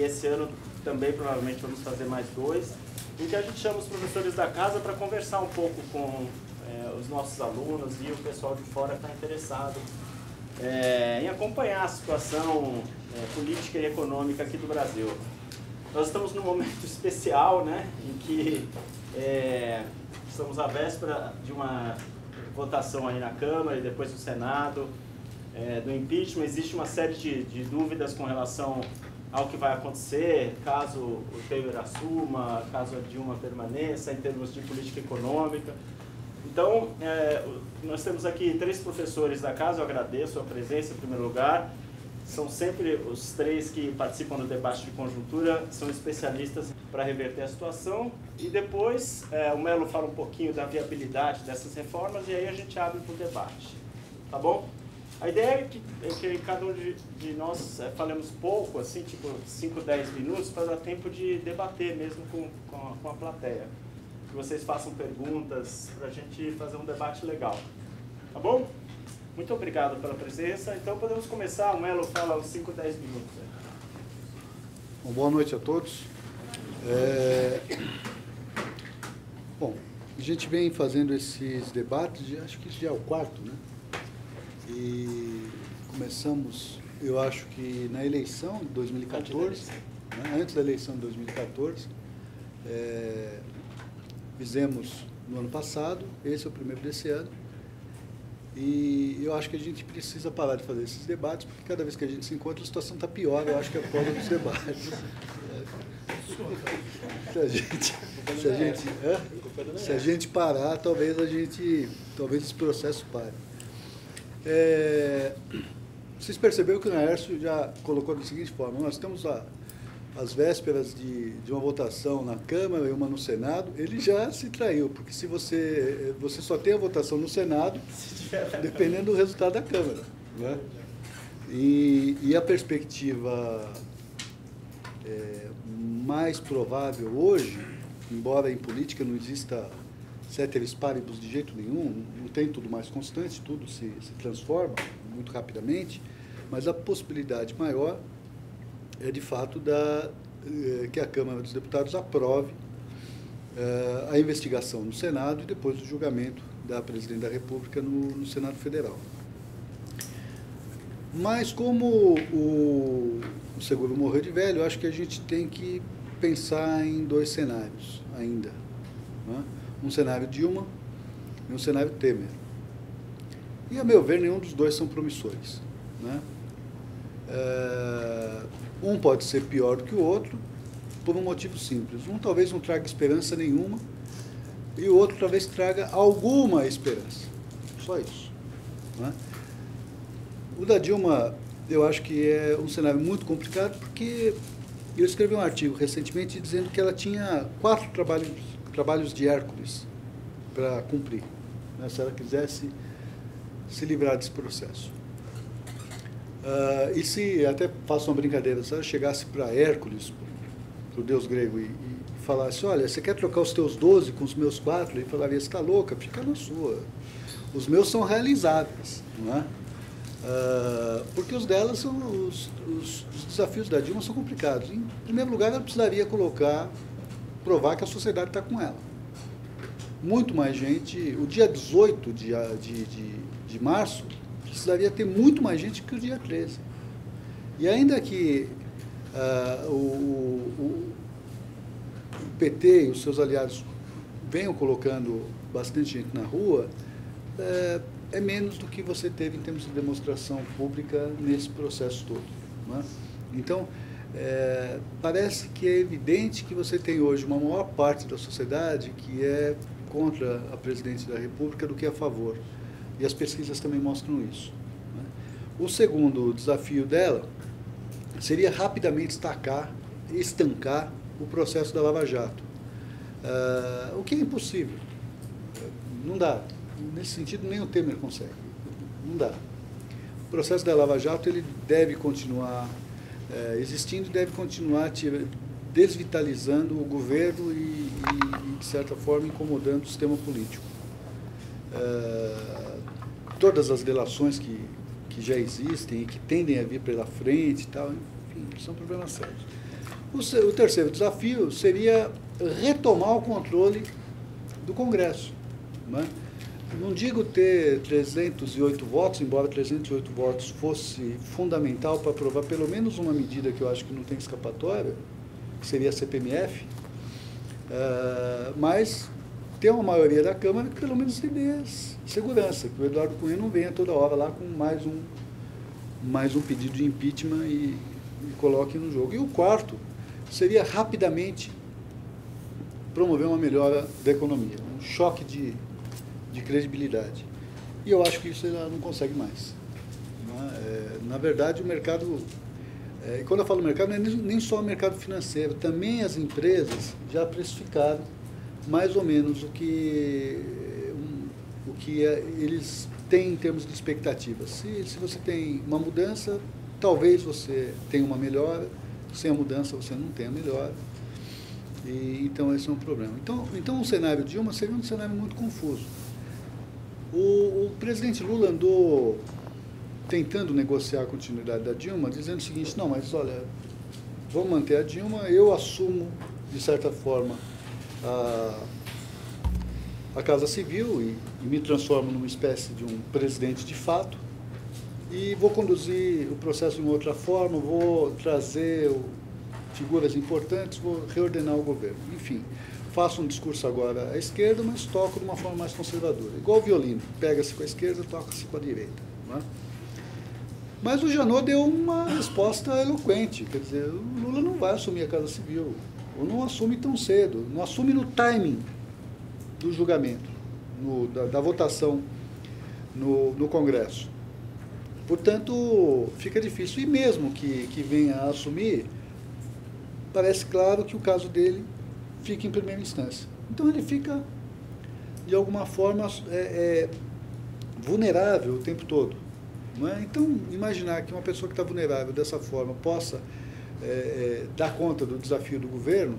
esse ano também provavelmente vamos fazer mais 2, em que a gente chama os professores da casa para conversar um pouco com os nossos alunos e o pessoal de fora que está interessado em acompanhar a situação política e econômica aqui do Brasil. Nós estamos num momento especial, né, em que estamos à véspera de uma votação aí na Câmara e depois no Senado, do impeachment. Existe uma série de dúvidas com relação ao que vai acontecer, caso o Temer assuma, caso a Dilma permaneça, em termos de política econômica. Então, nós temos aqui 3 professores da casa, eu agradeço a presença em primeiro lugar. São sempre os 3 que participam do debate de conjuntura, são especialistas para reverter a situação. E depois o Melo fala um pouquinho da viabilidade dessas reformas e aí a gente abre para o debate. Tá bom? A ideia é que cada um de nós falemos pouco, assim, tipo 5, 10 minutos, para dar tempo de debater mesmo com a plateia. Que vocês façam perguntas para a gente fazer um debate legal. Tá bom? Muito obrigado pela presença. Então podemos começar. O Melo fala uns 5, 10 minutos. Bom, boa noite a todos. Bom, a gente vem fazendo esses debates, acho que já é o 4º, né? E começamos, eu acho que na eleição de 2014, antes da eleição de 2014, fizemos no ano passado, esse é o primeiro desse ano, e eu acho que a gente precisa parar de fazer esses debates, porque cada vez que a gente se encontra a situação está pior, eu acho que é por causa dos debates. Se a gente parar, talvez esse processo pare. Vocês perceberam que o Naércio já colocou da seguinte forma: nós estamos às vésperas de uma votação na Câmara e uma no Senado. Ele já se traiu, porque se você só tem a votação no Senado, dependendo do resultado da Câmara, né? E a perspectiva mais provável hoje, embora em política não exista ceteris paribus de jeito nenhum, não tem tudo mais constante, tudo se transforma muito rapidamente, mas a possibilidade maior é, de fato, que a Câmara dos Deputados aprove a investigação no Senado e depois o julgamento da Presidente da República no Senado Federal. Mas, como o seguro morreu de velho, eu acho que a gente tem que pensar em 2 cenários ainda, né? Um cenário Dilma e um cenário Temer. E, a meu ver, nenhum dos 2 são promissores, né? Um pode ser pior do que o outro por um motivo simples. Um talvez não traga esperança nenhuma e o outro talvez traga alguma esperança. Só isso, né? O da Dilma, eu acho que é um cenário muito complicado, porque eu escrevi um artigo recentemente dizendo que ela tinha 4 trabalhos de Hércules para cumprir, né, se ela quisesse se livrar desse processo. E se, até faço uma brincadeira, se ela chegasse para Hércules, para o deus grego, e falasse: olha, você quer trocar os teus 12 com os meus 4? Ele falaria: você está louca, fica na sua. Os meus são realizáveis, não é? Porque os delas são os desafios da Dilma são complicados. Em primeiro lugar, ela precisaria provar que a sociedade está com ela. Muito mais gente. O dia 18 de março precisaria ter muito mais gente que o dia 13. E ainda que o PT e os seus aliados venham colocando bastante gente na rua, é menos do que você teve em termos de demonstração pública nesse processo todo, né? Então, parece que é evidente que você tem hoje uma maior parte da sociedade que é contra a Presidente da República do que a favor. E as pesquisas também mostram isso, né? O segundo desafio dela seria rapidamente estancar o processo da Lava Jato, o que é impossível. Não dá. Nesse sentido, nem o Temer consegue. Não dá. O processo da Lava Jato ele deve continuar existindo, deve continuar desvitalizando o governo e, de certa forma, incomodando o sistema político. Todas as delações que já existem e que tendem a vir pela frente e tal, enfim, são problemas sérios. O terceiro desafio seria retomar o controle do Congresso. Né? Não digo ter 308 votos, embora 308 votos fosse fundamental para aprovar pelo menos uma medida que eu acho que não tem escapatória, que seria a CPMF, mas ter uma maioria da Câmara que pelo menos dê segurança, que o Eduardo Cunha não venha toda hora lá com mais um pedido de impeachment e coloque no jogo. E o quarto seria rapidamente promover uma melhora da economia, um choque de credibilidade. E eu acho que isso ela não consegue mais. Na verdade, o mercado... E quando eu falo mercado, não é nem só o mercado financeiro, também as empresas já precificaram mais ou menos o que eles têm em termos de expectativas. Se você tem uma mudança, talvez você tenha uma melhora, sem a mudança você não tem a melhora. Então esse é um problema. Então o cenário Dilma seria um cenário muito confuso. O presidente Lula andou tentando negociar a continuidade da Dilma, dizendo o seguinte: não, mas olha, vamos manter a Dilma, eu assumo, de certa forma, a Casa Civil e me transformo numa espécie de um presidente de fato e vou conduzir o processo de uma outra forma, vou trazer figuras importantes, vou reordenar o governo. Enfim, faço um discurso agora à esquerda, mas toco de uma forma mais conservadora. Igual o violino, pega-se com a esquerda, toca-se com a direita. Não é? Mas o Janot deu uma resposta eloquente, quer dizer, o Lula não vai assumir a Casa Civil, ou não assume tão cedo, não assume no timing do julgamento, da votação no Congresso. Portanto, fica difícil. E mesmo que venha a assumir, parece claro que o caso dele fica em primeira instância. Então ele fica, de alguma forma, vulnerável o tempo todo. Não é? Então, imaginar que uma pessoa que está vulnerável dessa forma possa dar conta do desafio do governo.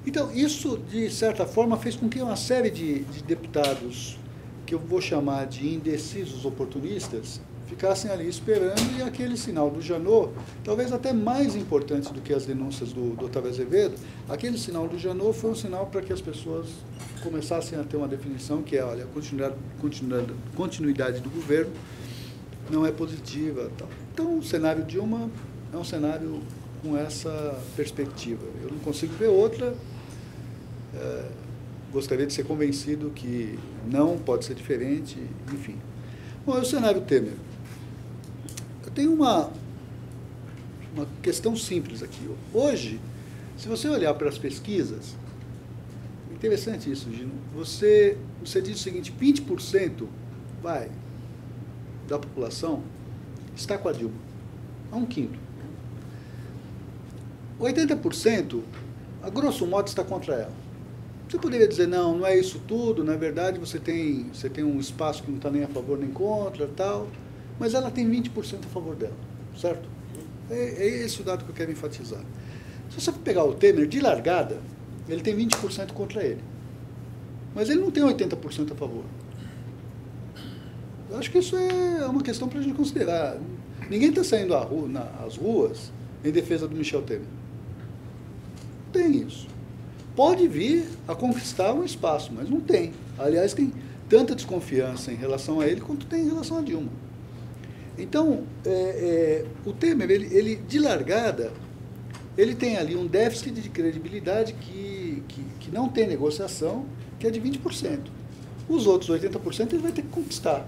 Então, isso, de certa forma, fez com que uma série de deputados, que eu vou chamar de indecisos oportunistas, ficassem ali esperando, e aquele sinal do Janot, talvez até mais importante do que as denúncias do Otávio Azevedo, aquele sinal do Janot foi um sinal para que as pessoas começassem a ter uma definição que é, olha, a continuidade do governo não é positiva. Tal. Então, o cenário Dilma é um cenário com essa perspectiva. Eu não consigo ver outra. Gostaria de ser convencido que não pode ser diferente, enfim. Bom, é o cenário Temer. Eu tenho uma questão simples aqui. Hoje, se você olhar para as pesquisas, é interessante isso, Gino, você diz o seguinte: 20% da população está com a Dilma, a 1/5. 80%, a grosso modo, está contra ela. Você poderia dizer, não é isso tudo, na verdade você tem um espaço que não está nem a favor nem contra, tal, mas ela tem 20% a favor dela, certo? É esse o dado que eu quero enfatizar. Se você pegar o Temer, de largada, ele tem 20% contra ele, mas ele não tem 80% a favor. Eu acho que isso é uma questão para a gente considerar. Ninguém está saindo às ruas em defesa do Michel Temer. Tem isso. Pode vir a conquistar um espaço, mas não tem. Aliás, tem tanta desconfiança em relação a ele quanto tem em relação a Dilma. Então, o Temer, ele de largada, ele tem ali um déficit de credibilidade que não tem negociação, que é de 20%. Os outros 80% ele vai ter que conquistar.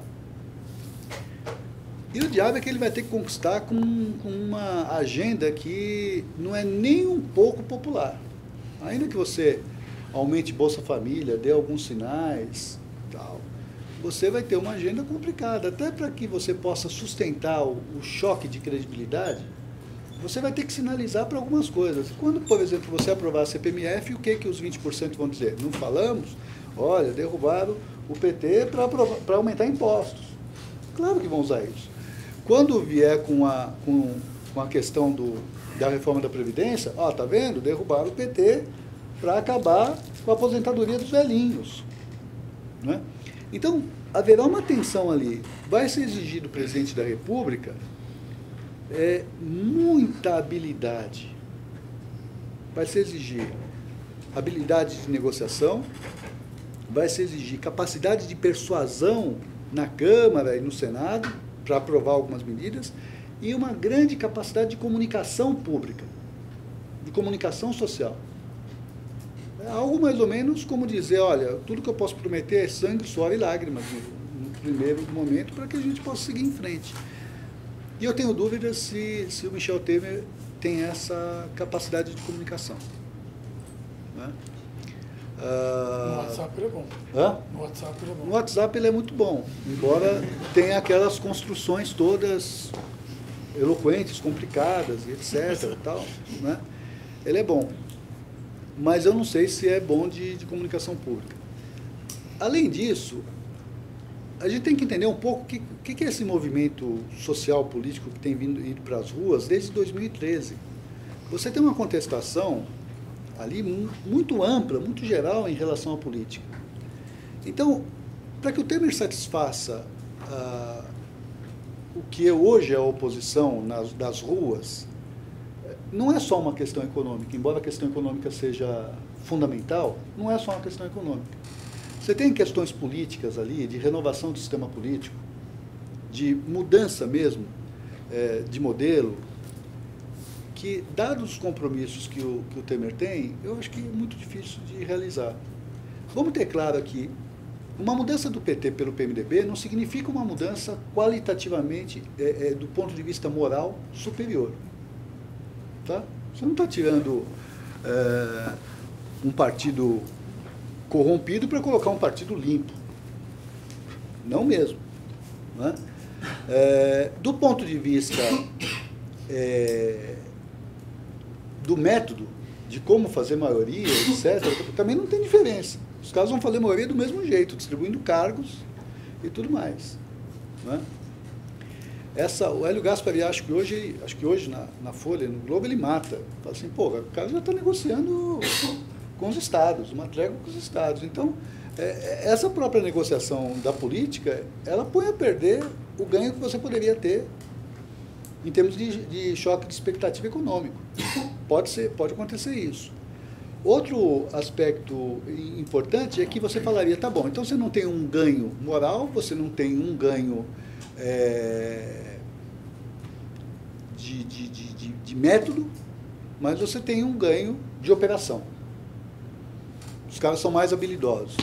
E o diabo é que ele vai ter que conquistar com uma agenda que não é nem um pouco popular. Ainda que você aumente Bolsa Família, dê alguns sinais, tal, você vai ter uma agenda complicada. Até para que você possa sustentar o choque de credibilidade, você vai ter que sinalizar para algumas coisas. Quando, por exemplo, você aprovar a CPMF, o que os 20% vão dizer? Não falamos? Olha, derrubaram o PT para aumentar impostos. Claro que vão usar isso. Quando vier com a questão da reforma da Previdência, tá vendo? Derrubaram o PT para acabar com a aposentadoria dos velhinhos. Né? Então, haverá uma tensão ali. Vai ser exigido do presidente da República muita habilidade vai se exigir habilidade de negociação, vai se exigir capacidade de persuasão na Câmara e no Senado para aprovar algumas medidas e uma grande capacidade de comunicação pública, de comunicação social. É algo mais ou menos como dizer, olha, tudo que eu posso prometer é sangue, suor e lágrimas no primeiro momento para que a gente possa seguir em frente. E eu tenho dúvidas se o Michel Temer tem essa capacidade de comunicação. Né? No WhatsApp ele é bom. Hã? No WhatsApp ele é bom. No WhatsApp ele é muito bom, embora tenha aquelas construções todas eloquentes, complicadas, etc. Tal, né? Ele é bom, mas eu não sei se é bom de comunicação pública. Além disso, a gente tem que entender um pouco o que é esse movimento social, político que tem ido para as ruas desde 2013. Você tem uma contestação ali muito ampla, muito geral em relação à política. Então, para que o Temer satisfaça o que hoje é a oposição das ruas, não é só uma questão econômica, embora a questão econômica seja fundamental, não é só uma questão econômica. Você tem questões políticas ali, de renovação do sistema político, de mudança mesmo de modelo, que, dados os compromissos que o Temer tem, eu acho que é muito difícil de realizar. Vamos ter claro aqui, uma mudança do PT pelo PMDB não significa uma mudança qualitativamente, do ponto de vista moral, superior. Tá? Você não está tirando um partido corrompido para colocar um partido limpo. Não mesmo. Né? Do ponto de vista do método, de como fazer maioria, etc., também não tem diferença. Os caras vão fazer maioria do mesmo jeito, distribuindo cargos e tudo mais. Né? O Hélio Gaspari, acho que hoje na Folha, no Globo, ele mata. Fala assim, pô, o cara já está negociando com os estados, uma trégua com os estados. Então, essa própria negociação da política, ela põe a perder o ganho que você poderia ter em termos de choque de expectativa econômico. Pode acontecer isso. Outro aspecto importante é que você falaria, tá bom, então você não tem um ganho moral, você não tem um ganho de método, mas você tem um ganho de operação. Os caras são mais habilidosos.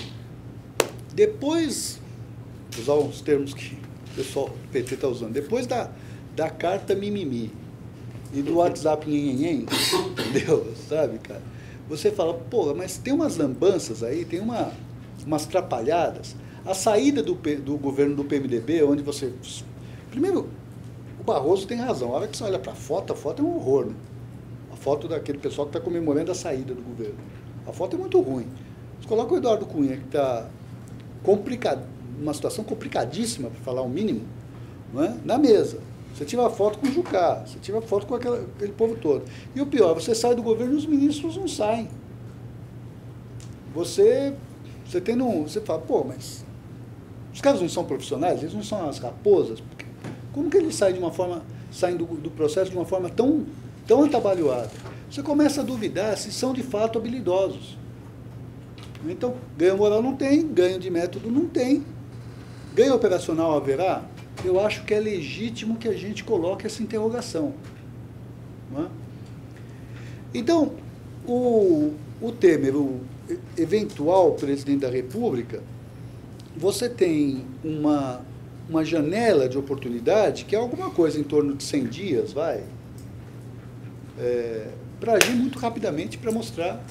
Depois, vou usar os termos que o pessoal do PT está usando, depois da carta mimimi e do WhatsApp nhenhenhen, entendeu? Sabe, cara? Você fala, pô, mas tem umas lambanças aí, tem umas trapalhadas. A saída do governo do PMDB, onde você... Primeiro, o Barroso tem razão. A hora que você olha para a foto é um horror, né? A foto daquele pessoal que está comemorando a saída do governo. A foto é muito ruim. Você coloca o Eduardo Cunha, que está numa situação complicadíssima, para falar o mínimo, não é? Na mesa. Você tira a foto com o Jucá, você tira a foto com aquele povo todo. E o pior, você sai do governo e os ministros não saem. Você fala, pô, mas os caras não são profissionais, eles não são as raposas. Como que eles saem do processo de uma forma tão atabalhoada? Você começa a duvidar se são de fato habilidosos. Então, ganho moral não tem, ganho de método não tem. Ganho operacional haverá? Eu acho que é legítimo que a gente coloque essa interrogação. Não é? Então, o Temer, o eventual presidente da República, você tem uma janela de oportunidade, que é alguma coisa em torno de 100 dias, para agir muito rapidamente, para mostrar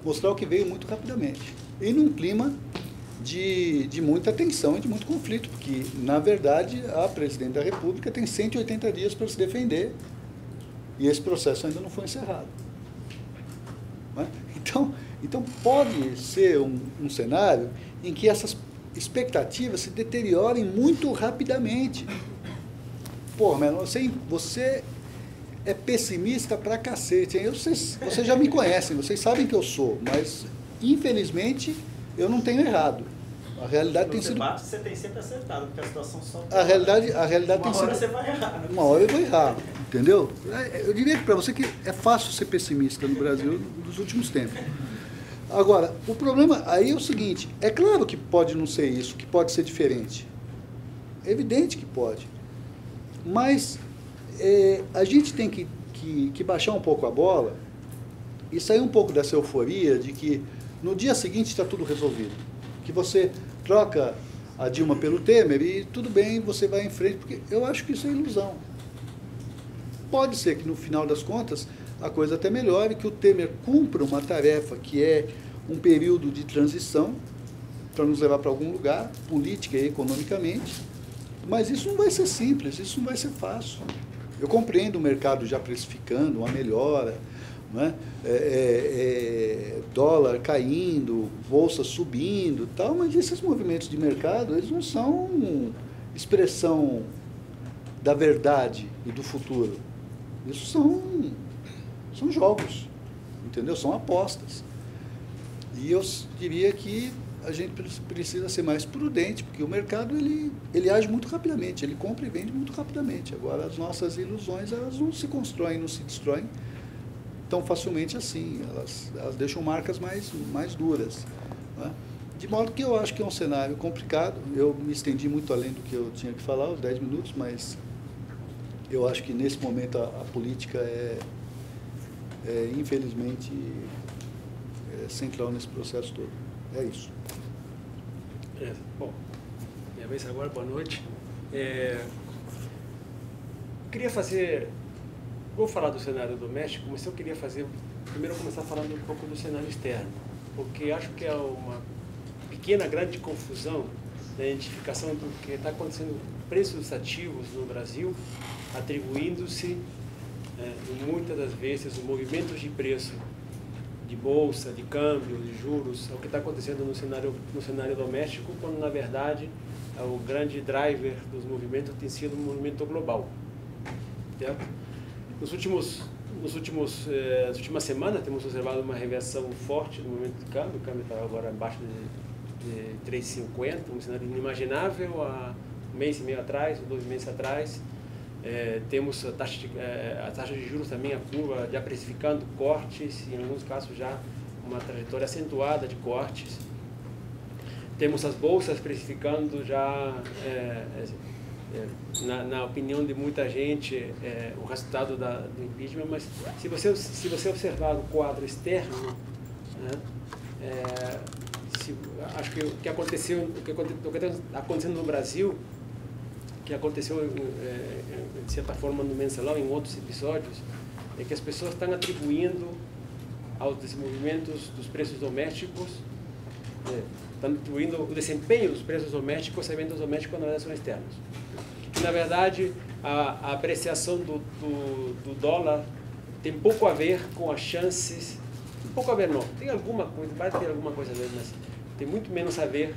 o que veio muito rapidamente. E num clima de muita tensão e de muito conflito, porque, na verdade, a presidente da República tem 180 dias para se defender e esse processo ainda não foi encerrado. Não é? Então, pode ser um cenário em que essas expectativas se deteriorem muito rapidamente. Pô, mano, você é pessimista pra cacete, hein? Vocês já me conhecem, vocês sabem que eu sou, mas, infelizmente, eu não tenho errado. A realidade No tem sido... debate você tem sempre acertado, porque a situação só... A realidade tem sido... Uma hora você vai errar. Uma hora eu vou errar, entendeu? Eu diria para você que é fácil ser pessimista no Brasil nos últimos tempos. Agora, o problema aí é o seguinte, é claro que pode não ser isso, que pode ser diferente. É evidente que pode. Mas a gente tem que baixar um pouco a bola e sair um pouco dessa euforia de que no dia seguinte está tudo resolvido. Que você troca a Dilma pelo Temer e tudo bem, você vai em frente, porque eu acho que isso é ilusão. Pode ser que no final das contas a coisa até melhore, que o Temer cumpra uma tarefa que é um período de transição para nos levar para algum lugar, política e economicamente, mas isso não vai ser simples, isso não vai ser fácil. Eu compreendo o mercado já precificando uma melhora, não é? Dólar caindo, bolsa subindo, tal, mas esses movimentos de mercado, eles não são expressão da verdade e do futuro. Isso são jogos, entendeu? São apostas. E eu diria que a gente precisa ser mais prudente, porque o mercado ele age muito rapidamente, ele compra e vende muito rapidamente. Agora, as nossas ilusões, elas não se constroem, não se destroem tão facilmente assim, elas deixam marcas mais duras, né? De modo que eu acho que é um cenário complicado. Eu me estendi muito além do que eu tinha que falar, os 10 minutos, mas eu acho que nesse momento a política infelizmente, central nesse processo todo. É isso. Bom, minha vez agora, boa noite. Queria fazer... Vou falar do cenário doméstico, mas eu queria primeiro começar falando um pouco do cenário externo, porque acho que é uma pequena, grande confusão na identificação do que está acontecendo com preços ativos no Brasil, atribuindo-se, muitas das vezes, os movimentos de preço de bolsa, de câmbio, de juros, ao que está acontecendo no cenário doméstico, quando, na verdade, o grande driver dos movimentos tem sido um movimento global. Certo? Nas últimas semanas, temos observado uma reversão forte no movimento de câmbio. O câmbio está agora abaixo de 3,50, um cenário inimaginável há um mês e meio atrás, ou 2 meses atrás. Temos a taxa de juros também, a curva já precificando cortes, e em alguns casos já uma trajetória acentuada de cortes. Temos as bolsas precificando já, na opinião de muita gente, o resultado do impeachment, mas se você observar o quadro externo, né, acho que o que está acontecendo no Brasil, que aconteceu de certa forma no mensalão, em outros episódios, é que as pessoas estão atribuindo aos desenvolvimentos dos preços domésticos, estão atribuindo o desempenho dos preços domésticos a eventos domésticos quando na verdade são externos. Que, na verdade, a apreciação do dólar tem pouco a ver com as chances, pouco a ver não, tem alguma coisa, vai ter alguma coisa a ver, mas tem muito menos a ver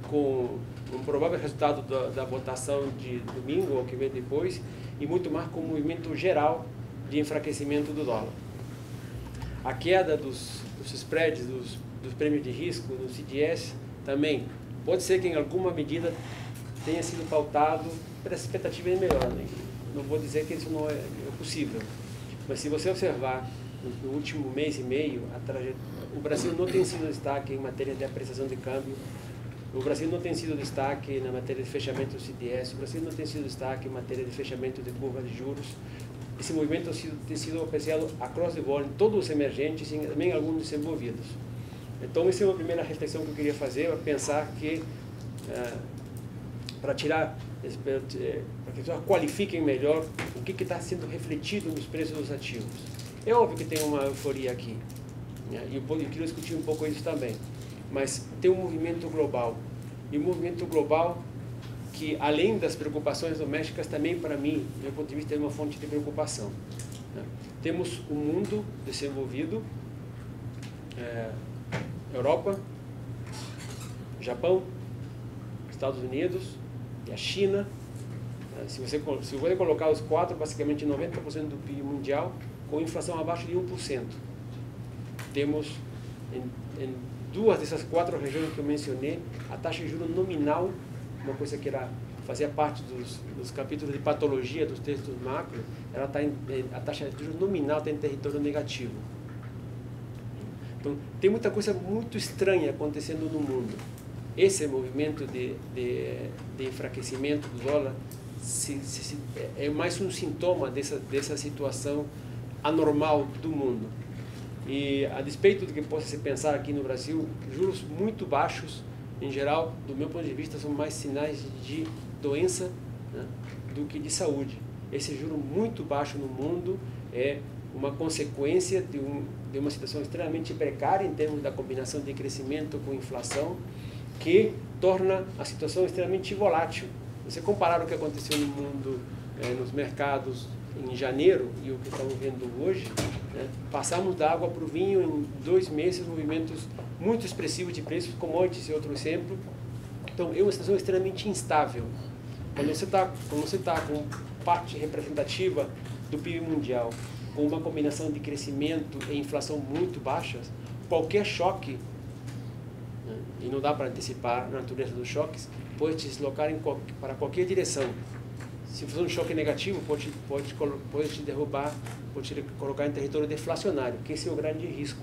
com um provável resultado da votação de domingo ou que vem depois, e muito mais com o movimento geral de enfraquecimento do dólar. A queda dos spreads, dos prêmios de risco, do CDS, também pode ser que em alguma medida tenha sido pautado pela expectativa de melhor. Né? Não vou dizer que isso não é possível, mas se você observar no último mês e meio, o Brasil não tem sido destaque em matéria de apreciação de câmbio. O Brasil não tem sido destaque na matéria de fechamento do CDS, o Brasil não tem sido destaque em matéria de fechamento de curva de juros. Esse movimento tem sido apreciado across the board, em todos os emergentes e também em alguns desenvolvidos. Então, essa é uma primeira reflexão que eu queria fazer, é pensar que, para que as pessoas qualifiquem melhor o que está sendo refletido nos preços dos ativos. É óbvio que tem uma euforia aqui, né? E eu queria discutir um pouco isso também. Mas tem um movimento global, e um movimento global que, além das preocupações domésticas, também, para mim, do meu ponto de vista, é uma fonte de preocupação. Né? Temos um mundo desenvolvido, Europa, Japão, Estados Unidos e a China. Se você colocar os quatro, basicamente 90% do PIB mundial, com inflação abaixo de 1%. Temos, em duas dessas 4 regiões que eu mencionei, a taxa de juros nominal, uma coisa que fazia parte dos capítulos de patologia dos textos macro, a taxa de juros nominal está em território negativo. Então, tem muita coisa muito estranha acontecendo no mundo. Esse movimento de enfraquecimento do dólar é mais um sintoma dessa situação anormal do mundo. E, a despeito do que possa se pensar aqui no Brasil, juros muito baixos, em geral, do meu ponto de vista, são mais sinais de doença, né, do que de saúde. Esse juro muito baixo no mundo é uma consequência de uma situação extremamente precária em termos da combinação de crescimento com inflação, que torna a situação extremamente volátil. Você comparar o que aconteceu no mundo, nos mercados em janeiro e o que estamos vendo hoje, né, passamos da água para o vinho em 2 meses, movimentos muito expressivos de preços, commodities e outro exemplo. Então, é uma situação extremamente instável. Quando você está com parte representativa do PIB mundial, com uma combinação de crescimento e inflação muito baixas, qualquer choque, né, e não dá para antecipar a natureza dos choques, pode te deslocar para qualquer direção. Se for um choque negativo, pode te derrubar, pode te colocar em território deflacionário, que esse é o grande risco.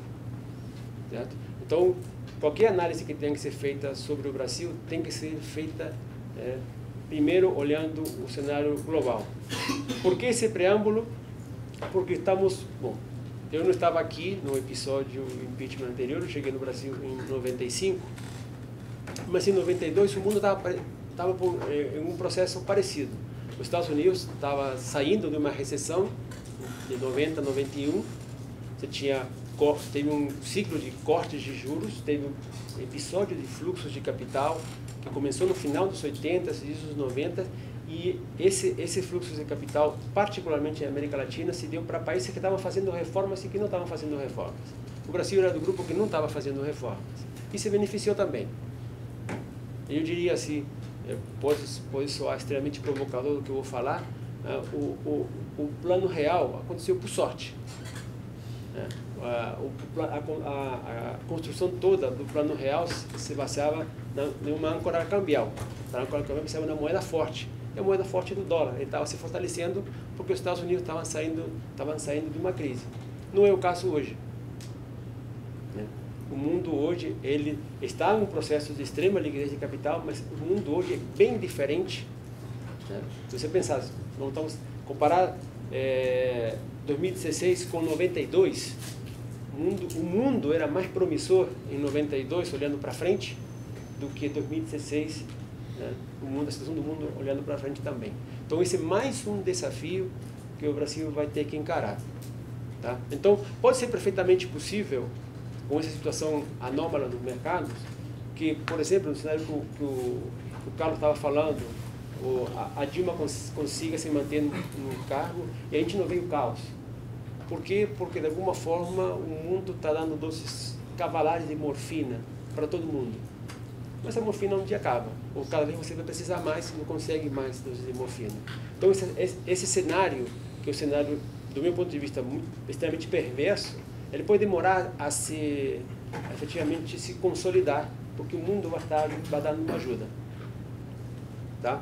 Certo? Então, qualquer análise que tenha que ser feita sobre o Brasil tem que ser feita primeiro olhando o cenário global. Por que esse preâmbulo? Porque eu não estava aqui no episódio impeachment anterior, eu cheguei no Brasil em 95, mas em 92 o mundo estava em um processo parecido. Os Estados Unidos estava saindo de uma recessão de 90 a 91, teve um ciclo de cortes de juros, teve um episódio de fluxos de capital que começou no final dos 80, início dos 90, e esse fluxo de capital, particularmente em América Latina, se deu para países que estavam fazendo reformas e que não estavam fazendo reformas. O Brasil era do grupo que não estava fazendo reformas e se beneficiou também. Eu diria assim, pode soar extremamente provocador do que eu vou falar, o plano real aconteceu por sorte. A construção toda do plano real se baseava em uma âncora cambial. A âncora cambial se baseava na moeda forte. E a moeda forte do dólar. Ele estava se fortalecendo porque os Estados Unidos estavam saindo de uma crise. Não é o caso hoje. O mundo hoje ele está em um processo de extrema liquidez de capital, mas o mundo hoje é bem diferente. Se você pensar, vamos comparar 2016 com 92, o mundo era mais promissor em 92, olhando para frente, do que 2016, a situação do mundo olhando para frente também. Então, esse é mais um desafio que o Brasil vai ter que encarar. Tá? Então, pode ser perfeitamente possível, com essa situação anômala nos mercados, que, por exemplo, no cenário que o Carlos estava falando, a Dilma consiga se manter no cargo e a gente não vê o caos. Por quê? Porque, de alguma forma, o mundo está dando doses cavalares de morfina para todo mundo. Mas a morfina um dia acaba, ou cada vez você vai precisar mais e não consegue mais doses de morfina. Então, esse cenário, que é o cenário, do meu ponto de vista, extremamente perverso, ele pode demorar a efetivamente se consolidar, porque o mundo vai dar uma ajuda. Tá?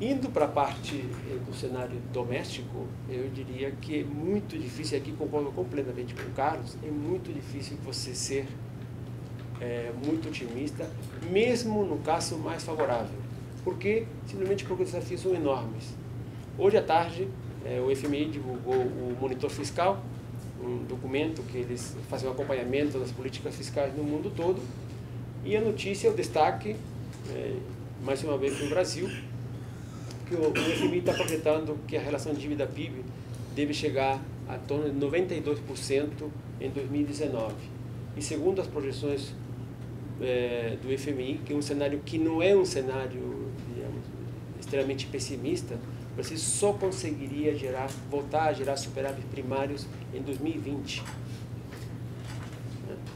Indo para a parte do cenário doméstico, eu diria que é muito difícil, aqui concordo completamente com o Carlos, é muito difícil você ser muito otimista, mesmo no caso mais favorável. Por quê? Simplesmente porque os desafios são enormes. Hoje à tarde, o FMI divulgou o Monitor Fiscal, um documento que eles fazem um acompanhamento das políticas fiscais no mundo todo, e a notícia, o destaque, mais uma vez no Brasil, que o FMI está projetando que a relação dívida-PIB deve chegar a torno de 92% em 2019. E segundo as projeções do FMI, que é um cenário que não é um cenário, digamos, extremamente pessimista, o Brasil só conseguiria voltar a gerar superávites primários em 2020.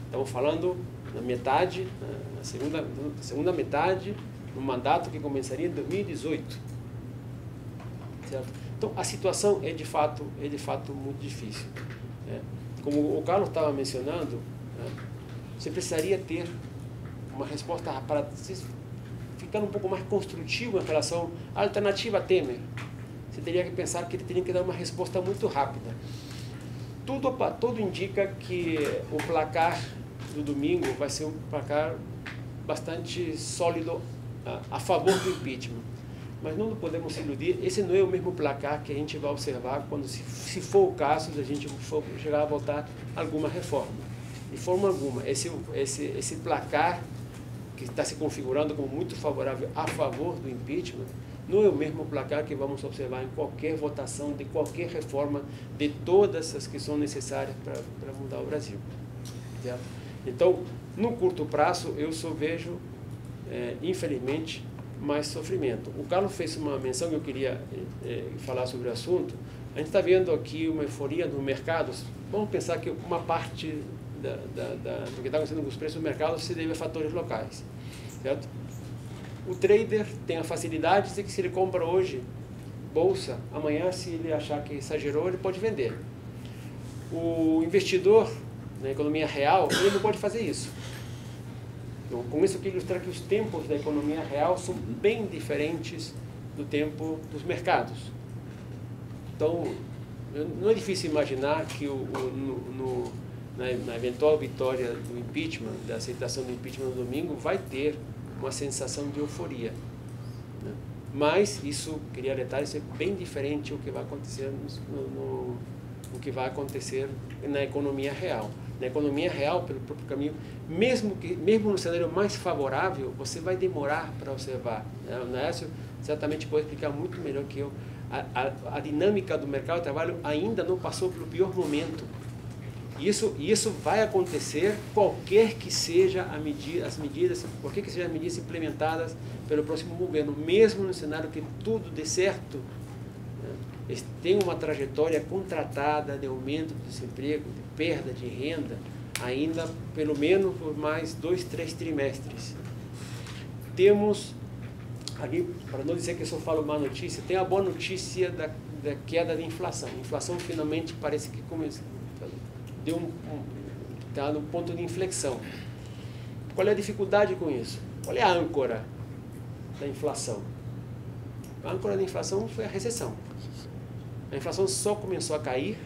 Estamos falando na metade, na segunda metade, um mandato que começaria em 2018. Certo? Então, a situação é de fato muito difícil. Como o Carlos estava mencionando, você precisaria ter uma resposta para ficar um pouco mais construtivo em relação à alternativa Temer. Você teria que pensar que ele teria que dar uma resposta muito rápida. Tudo indica que o placar do domingo vai ser um placar bastante sólido a favor do impeachment. Mas não podemos se iludir, esse não é o mesmo placar que a gente vai observar quando, se for o caso, a gente for chegar a votar alguma reforma. De forma alguma, esse placar que está se configurando como muito favorável a favor do impeachment, não é o mesmo placar que vamos observar em qualquer votação de qualquer reforma de todas as que são necessárias para mudar o Brasil. Certo? Então, no curto prazo, eu só vejo, infelizmente, mais sofrimento. O Carlos fez uma menção que eu queria falar sobre o assunto. A gente está vendo aqui uma euforia no mercado. Vamos pensar que uma parte do que está acontecendo com os preços do mercado se deve a fatores locais. Certo? O trader tem a facilidade de que se ele compra hoje bolsa, amanhã, se ele achar que exagerou, ele pode vender. O investidor na economia real, ele não pode fazer isso. Então, com isso eu quero ilustrar que os tempos da economia real são bem diferentes do tempo dos mercados. Então, não é difícil imaginar que na eventual vitória do impeachment, da aceitação do impeachment no domingo, vai ter uma sensação de euforia. Né? Mas isso, queria alertar, isso é bem diferente do que vai acontecer no que vai acontecer na economia real. Na economia real, pelo próprio caminho, mesmo no cenário mais favorável, você vai demorar para observar. O Naércio certamente pode explicar muito melhor que eu. A dinâmica do mercado de trabalho ainda não passou pelo pior momento. E isso vai acontecer qualquer que seja as medidas implementadas pelo próximo governo, mesmo no cenário que tudo dê certo. Tem uma trajetória contratada de aumento do desemprego, de perda de renda, ainda pelo menos por mais 2, 3 trimestres. Temos, aqui, para não dizer que eu só falo má notícia, tem a boa notícia da queda da inflação. A inflação finalmente parece que está no ponto de inflexão. Qual é a dificuldade com isso? Qual é a âncora da inflação? A âncora da inflação foi a recessão. A inflação só começou a cair,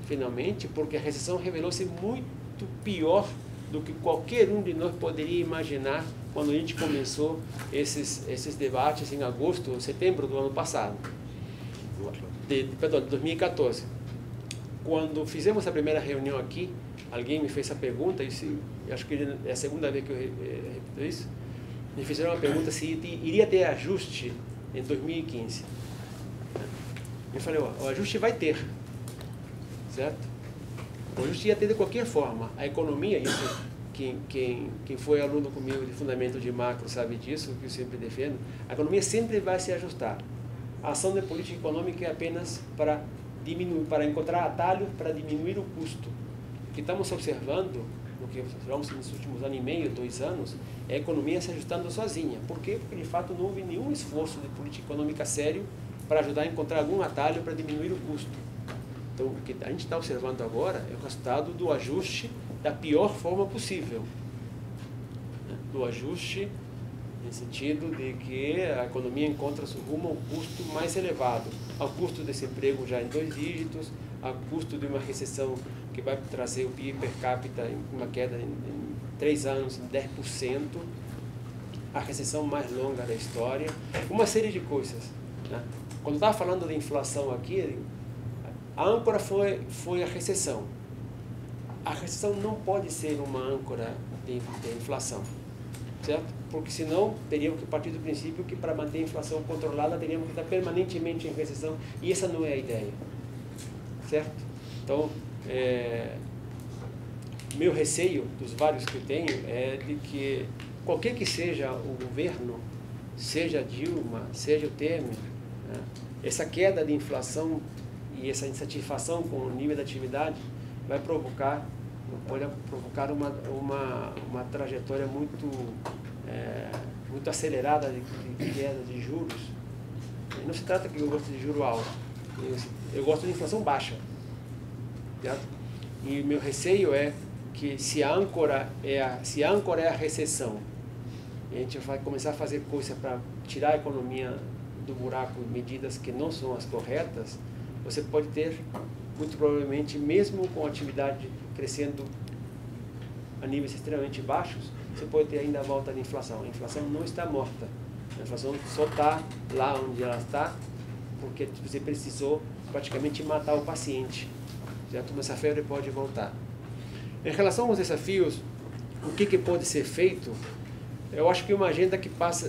finalmente, porque a recessão revelou-se muito pior do que qualquer um de nós poderia imaginar quando a gente começou esses debates em agosto ou setembro do ano passado, de 2014. Quando fizemos a primeira reunião aqui, alguém me fez a pergunta, e acho que é a segunda vez que eu repito isso, me fizeram uma pergunta se iria ter ajuste em 2015. Eu falei, o ajuste vai ter, certo? O ajuste ia ter de qualquer forma. A economia, isso, quem foi aluno comigo de fundamento de macro sabe disso, que eu sempre defendo, a economia sempre vai se ajustar. A ação de política econômica é apenas para encontrar atalhos para diminuir o custo. O que estamos observando, no que observamos nos últimos ano e meio, 2 anos, é a economia se ajustando sozinha. Por quê? Porque, de fato, não houve nenhum esforço de política econômica sério para ajudar a encontrar algum atalho para diminuir o custo. Então, o que a gente está observando agora é o resultado do ajuste da pior forma possível. Do ajuste no sentido de que a economia encontra seu rumo ao custo mais elevado, ao custo desse emprego já em 2 dígitos, ao custo de uma recessão que vai trazer o PIB per capita em uma queda em 3 anos em 10%, a recessão mais longa da história, uma série de coisas. Né? Quando estava falando de inflação aqui, a âncora foi a recessão. A recessão não pode ser uma âncora de inflação, certo? Porque senão teríamos que partir do princípio que para manter a inflação controlada teríamos que estar permanentemente em recessão, e essa não é a ideia, certo? Então, meu receio, dos vários que eu tenho, é de que qualquer que seja o governo, seja Dilma, seja o Temer, né, essa queda de inflação e essa insatisfação com o nível da atividade vai provocar uma trajetória muito acelerada de queda de juros. E não se trata que eu gosto de juro alto, eu gosto de inflação baixa, certo? E meu receio é que se a âncora é a recessão, e a gente vai começar a fazer coisa para tirar a economia do buraco, medidas que não são as corretas, você pode ter, muito provavelmente, mesmo com a atividade crescendo a níveis extremamente baixos, você pode ter ainda a volta da inflação. A inflação não está morta. A inflação só está lá onde ela está, porque você precisou praticamente matar o paciente. Certo? Mas a febre pode voltar. Em relação aos desafios, o que pode ser feito? Eu acho que uma agenda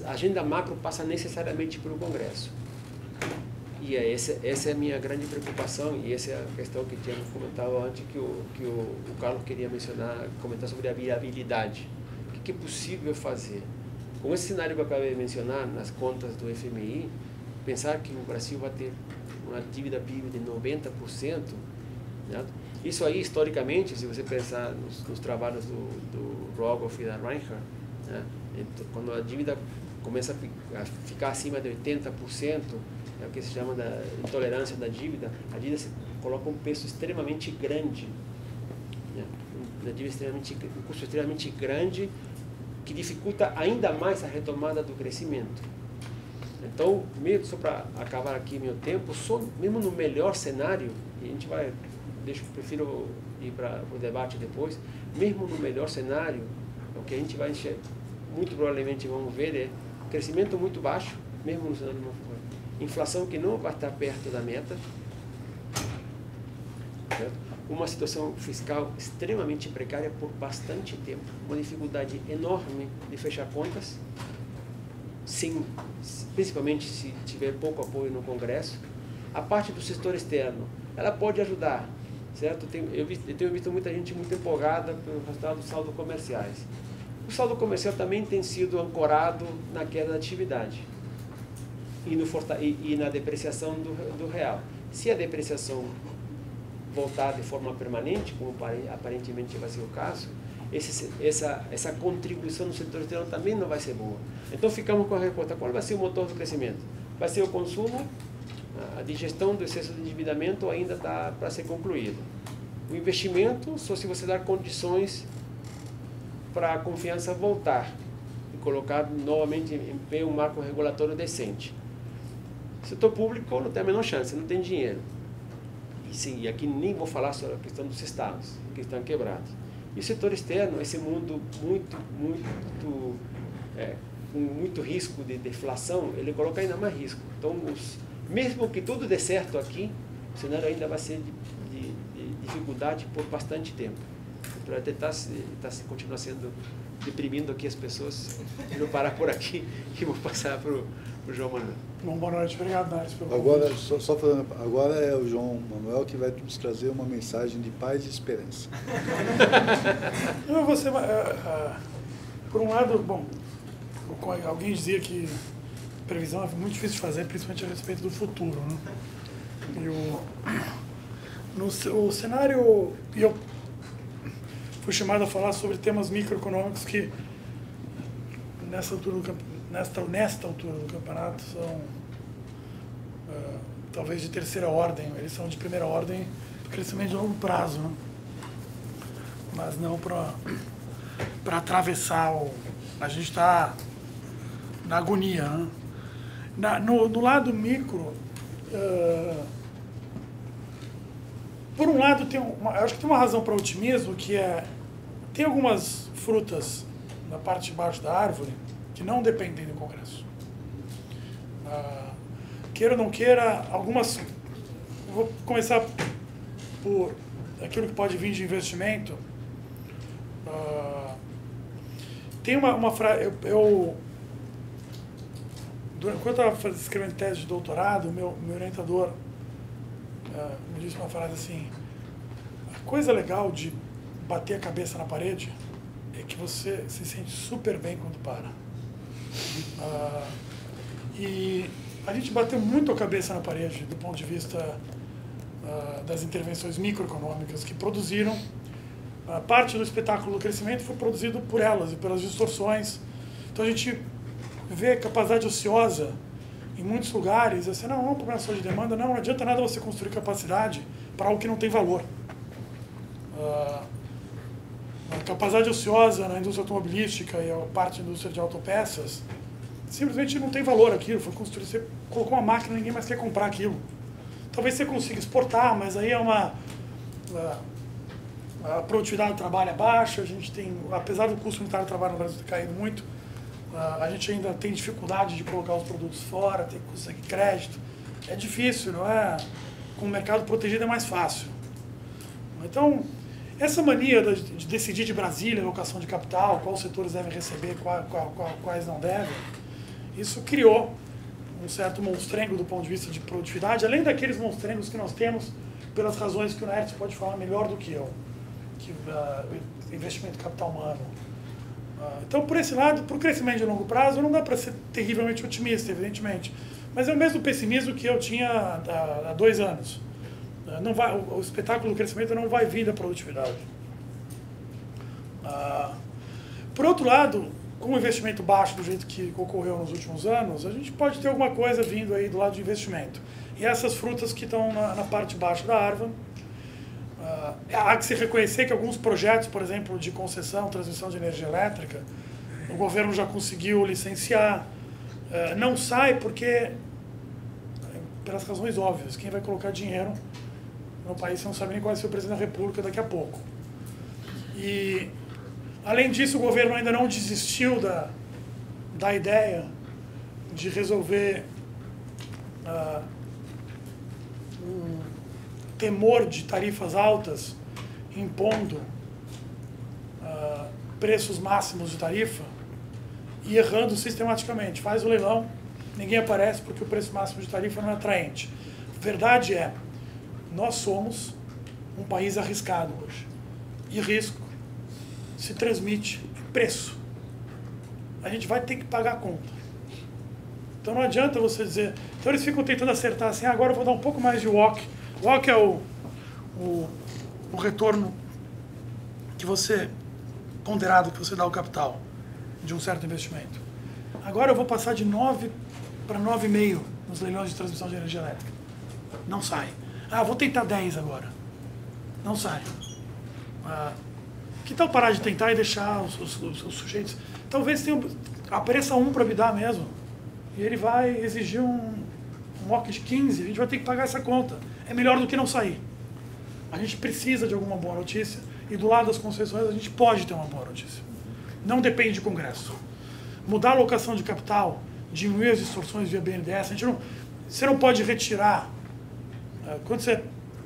agenda macro passa necessariamente pelo Congresso. E essa é a minha grande preocupação, e essa é a questão que tínhamos comentado antes, que o Carlos queria comentar sobre a viabilidade. O que é possível fazer? Com esse cenário que eu acabei de mencionar, nas contas do FMI, pensar que o Brasil vai ter uma dívida PIB de 90%, né? Isso aí, historicamente, se você pensar nos trabalhos do Rogoff e da Reinhardt, né? Quando a dívida começa a ficar acima de 80%, é o que se chama da intolerância da dívida, a dívida coloca um peso extremamente grande, né? Um custo extremamente grande, que dificulta ainda mais a retomada do crescimento. Então, mesmo só para acabar aqui meu tempo, mesmo no melhor cenário, e a gente vai, prefiro ir para o debate depois, mesmo no melhor cenário, o que a gente vai enxergar, muito provavelmente vamos ver é crescimento muito baixo, mesmo no cenário de inflação que não vai estar perto da meta, certo? Uma situação fiscal extremamente precária por bastante tempo, uma dificuldade enorme de fechar contas, principalmente se tiver pouco apoio no Congresso. A parte do setor externo, ela pode ajudar, certo? Eu tenho visto muita gente muito empolgada pelo resultado dos saldos comerciais. O saldo comercial também tem sido ancorado na queda da atividade e na depreciação do real. Se a depreciação voltar de forma permanente, como aparentemente vai ser o caso, essa contribuição no setor externo também não vai ser boa. Então ficamos com a resposta: qual vai ser o motor do crescimento? Vai ser o consumo? A digestão do excesso de endividamento ainda está para ser concluída. O investimento, só se você dar condições para a confiança voltar e colocar novamente em pé um marco regulatório decente. O setor público não tem a menor chance, não tem dinheiro. E sim, aqui nem vou falar sobre a questão dos estados, que estão quebrados. E o setor externo, esse mundo com muito risco de deflação, ele coloca ainda mais risco. Então, mesmo que tudo dê certo aqui, o cenário ainda vai ser de dificuldade por bastante tempo. Para tentar continuar sendo deprimindo aqui as pessoas, e não parar por aqui, e vou passar para o João Manuel. Bom, boa noite, obrigado, Nares, pelo agora, convite. só falando, agora é o João Manuel que vai nos trazer uma mensagem de paz e esperança. Não, você, por um lado, bom, alguém dizia que previsão é muito difícil de fazer, principalmente a respeito do futuro, né? E o cenário, e eu fui chamado a falar sobre temas microeconômicos que nesta altura do campeonato são talvez de terceira ordem. Eles são de primeira ordem do crescimento de longo prazo, né? Mas não para atravessar a gente está na agonia, né? No lado micro, por um lado, eu acho que tem uma razão para otimismo, que tem algumas frutas na parte de baixo da árvore que não dependem do Congresso. Queira ou não queira, algumas... Vou começar por aquilo que pode vir de investimento. Tem uma frase... Enquanto eu estava escrevendo tese de doutorado, meu orientador me disse uma frase assim: a coisa legal de bater a cabeça na parede é que você se sente super bem quando para. E a gente bateu muito a cabeça na parede do ponto de vista das intervenções microeconômicas que produziram. Parte do espetáculo do crescimento foi produzido por elas e pelas distorções. Então a gente vê capacidade ociosa em muitos lugares, assim, não é um problema só de demanda, não adianta nada você construir capacidade para algo que não tem valor. A capacidade ociosa na indústria automobilística e a parte da indústria de autopeças, simplesmente não tem valor aquilo. Foi construído, você colocou uma máquina e ninguém mais quer comprar aquilo. Talvez você consiga exportar, mas aí a produtividade do trabalho é baixa, a gente tem, apesar do custo unitário do trabalho no Brasil ter caído muito, a gente ainda tem dificuldade de colocar os produtos fora, tem que conseguir crédito. É difícil, não é? Com o mercado protegido é mais fácil. Então, essa mania de decidir de Brasília, alocação de capital, quais setores devem receber, quais não devem, isso criou um certo monstrengo do ponto de vista de produtividade, além daqueles monstrengos que nós temos, pelas razões que o Nertz pode falar melhor do que eu, que investimento em capital humano. Então, por esse lado, para o crescimento de longo prazo, não dá para ser terrivelmente otimista, evidentemente, mas é o mesmo pessimismo que eu tinha há 2 anos. Não vai, o espetáculo do crescimento não vai vir da produtividade. Por outro lado, com o investimento baixo do jeito que ocorreu nos últimos anos, a gente pode ter alguma coisa vindo aí do lado de investimento. E essas frutas que estão na parte baixa da árvore, há que se reconhecer que alguns projetos, por exemplo, de concessão, transmissão de energia elétrica, o governo já conseguiu licenciar, não sai porque, pelas razões óbvias, quem vai colocar dinheiro no país, você não sabe nem qual vai ser o presidente da República daqui a pouco. E, além disso, o governo ainda não desistiu da ideia de resolver um temor de tarifas altas, impondo preços máximos de tarifa e errando sistematicamente. Faz o leilão, ninguém aparece porque o preço máximo de tarifa não é atraente. A verdade é, nós somos um país arriscado hoje. E risco se transmite em preço. A gente vai ter que pagar a conta. Então não adianta você dizer... Então eles ficam tentando acertar assim, agora eu vou dar um pouco mais de WACC. WACC é o retorno que você... ponderado que você dá ao capital de um certo investimento. Agora eu vou passar de 9 para 9,5 nos leilões de transmissão de energia elétrica. Não sai. Vou tentar 10 agora. Não sai. Que tal parar de tentar e deixar os sujeitos... Talvez apareça um para me dar mesmo. E ele vai exigir um WACC de 15. A gente vai ter que pagar essa conta. É melhor do que não sair. A gente precisa de alguma boa notícia. E do lado das concessões a gente pode ter uma boa notícia. Não depende de Congresso. Mudar a alocação de capital, diminuir as distorções via BNDES, você não pode retirar. Quando você...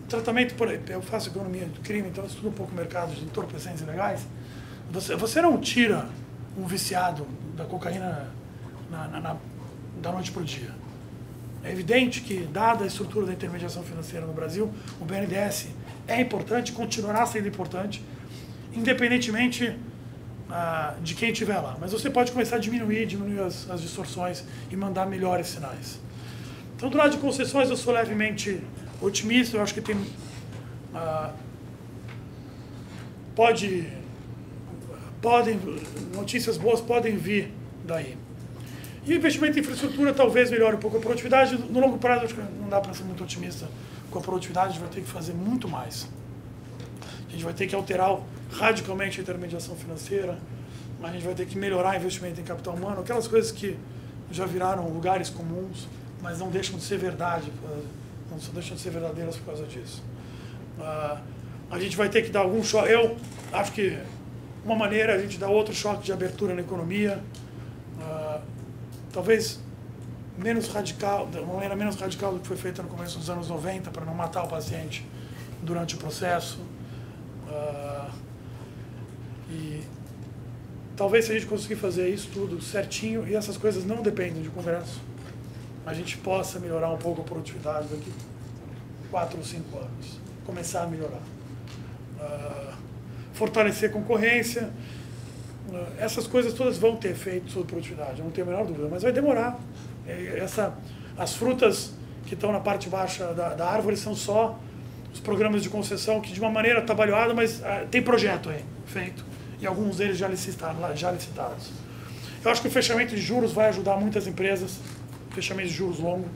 Tratamento, eu faço economia do crime, então eu estudo um pouco o mercado de entorpecentes ilegais. Você não tira um viciado da cocaína da noite para o dia. É evidente que, dada a estrutura da intermediação financeira no Brasil, o BNDES é importante, continuará sendo importante, independentemente de quem estiver lá. Mas você pode começar a diminuir as distorções e mandar melhores sinais. Então, do lado de concessões, eu sou levemente otimista. Eu acho que tem... notícias boas podem vir daí. E o investimento em infraestrutura talvez melhore um pouco a produtividade. No longo prazo, acho que não dá para ser muito otimista com a produtividade, a gente vai ter que fazer muito mais. A gente vai ter que alterar radicalmente a intermediação financeira, a gente vai ter que melhorar o investimento em capital humano, aquelas coisas que já viraram lugares comuns, mas não deixam de ser verdade, não deixam de ser verdadeiras por causa disso. A gente vai ter que dar algum choque. Eu acho que uma maneira é a gente dar outro choque de abertura na economia, talvez menos radical, de uma maneira menos radical do que foi feita no começo dos anos 90, para não matar o paciente durante o processo. E talvez, se a gente conseguir fazer isso tudo certinho, e essas coisas não dependem de Congresso, a gente possa melhorar um pouco a produtividade daqui 4 ou 5 anos. Começar a melhorar. Fortalecer a concorrência. Essas coisas todas vão ter efeito sobre a produtividade, não tenho a menor dúvida, mas vai demorar. As frutas que estão na parte baixa da árvore são só os programas de concessão que, de uma maneira trabalhada, mas tem projeto aí feito, e alguns deles já licitados. Eu acho que o fechamento de juros vai ajudar muitas empresas, fechamento de juros longo.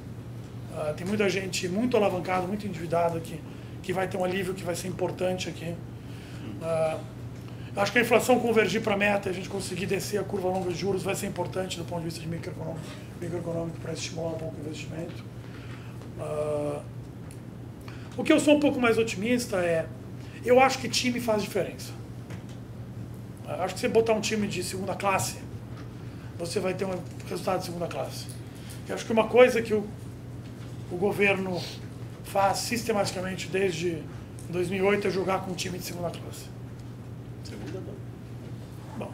Tem muita gente muito alavancada, muito endividada que vai ter um alívio que vai ser importante aqui. Acho que a inflação convergir para a meta, a gente conseguir descer a curva longa de juros vai ser importante do ponto de vista de microeconômico para estimular um pouco o investimento. O que eu sou um pouco mais otimista eu acho que time faz diferença. Acho que você botar um time de segunda classe, você vai ter um resultado de segunda classe. Eu acho que uma coisa que o governo faz sistematicamente desde 2008 é jogar com um time de segunda classe. Segunda não. Bom,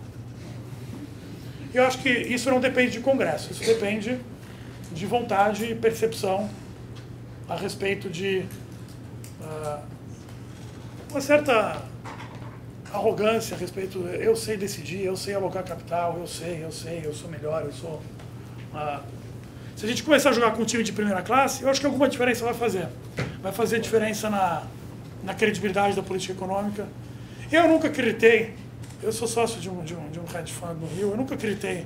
eu acho que isso não depende de Congresso, isso depende de vontade e percepção a respeito de uma certa arrogância a respeito, eu sei decidir, eu sei alocar capital, eu sou melhor, eu sou... Se a gente começar a jogar com um time de primeira classe, eu acho que alguma diferença vai fazer. Vai fazer diferença na credibilidade da política econômica. Eu nunca acreditei, eu sou sócio de um hedge fund no Rio, eu nunca acreditei.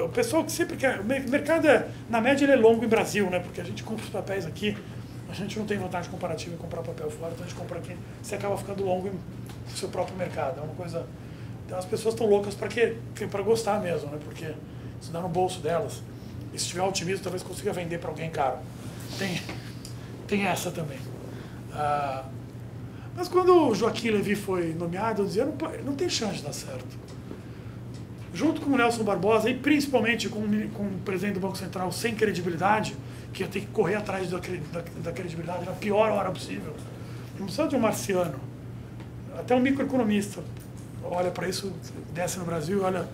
O pessoal que sempre quer... O mercado, na média, ele é longo em Brasil, né? Porque a gente compra os papéis aqui, a gente não tem vantagem comparativa em comprar papel fora, então a gente compra aqui, você acaba ficando longo no seu próprio mercado. É uma coisa... Então as pessoas estão loucas para gostar mesmo, né? Porque isso dá no bolso delas. E se tiver otimismo, talvez consiga vender para alguém caro. Tem essa também. Mas quando o Joaquim Levy foi nomeado, eu dizia, não tem chance de dar certo. Junto com o Nelson Barbosa, e principalmente com o presidente do Banco Central sem credibilidade, que ia ter que correr atrás da credibilidade na pior hora possível. Não precisa de um marciano. Até um microeconomista olha para isso, desce no Brasil e olha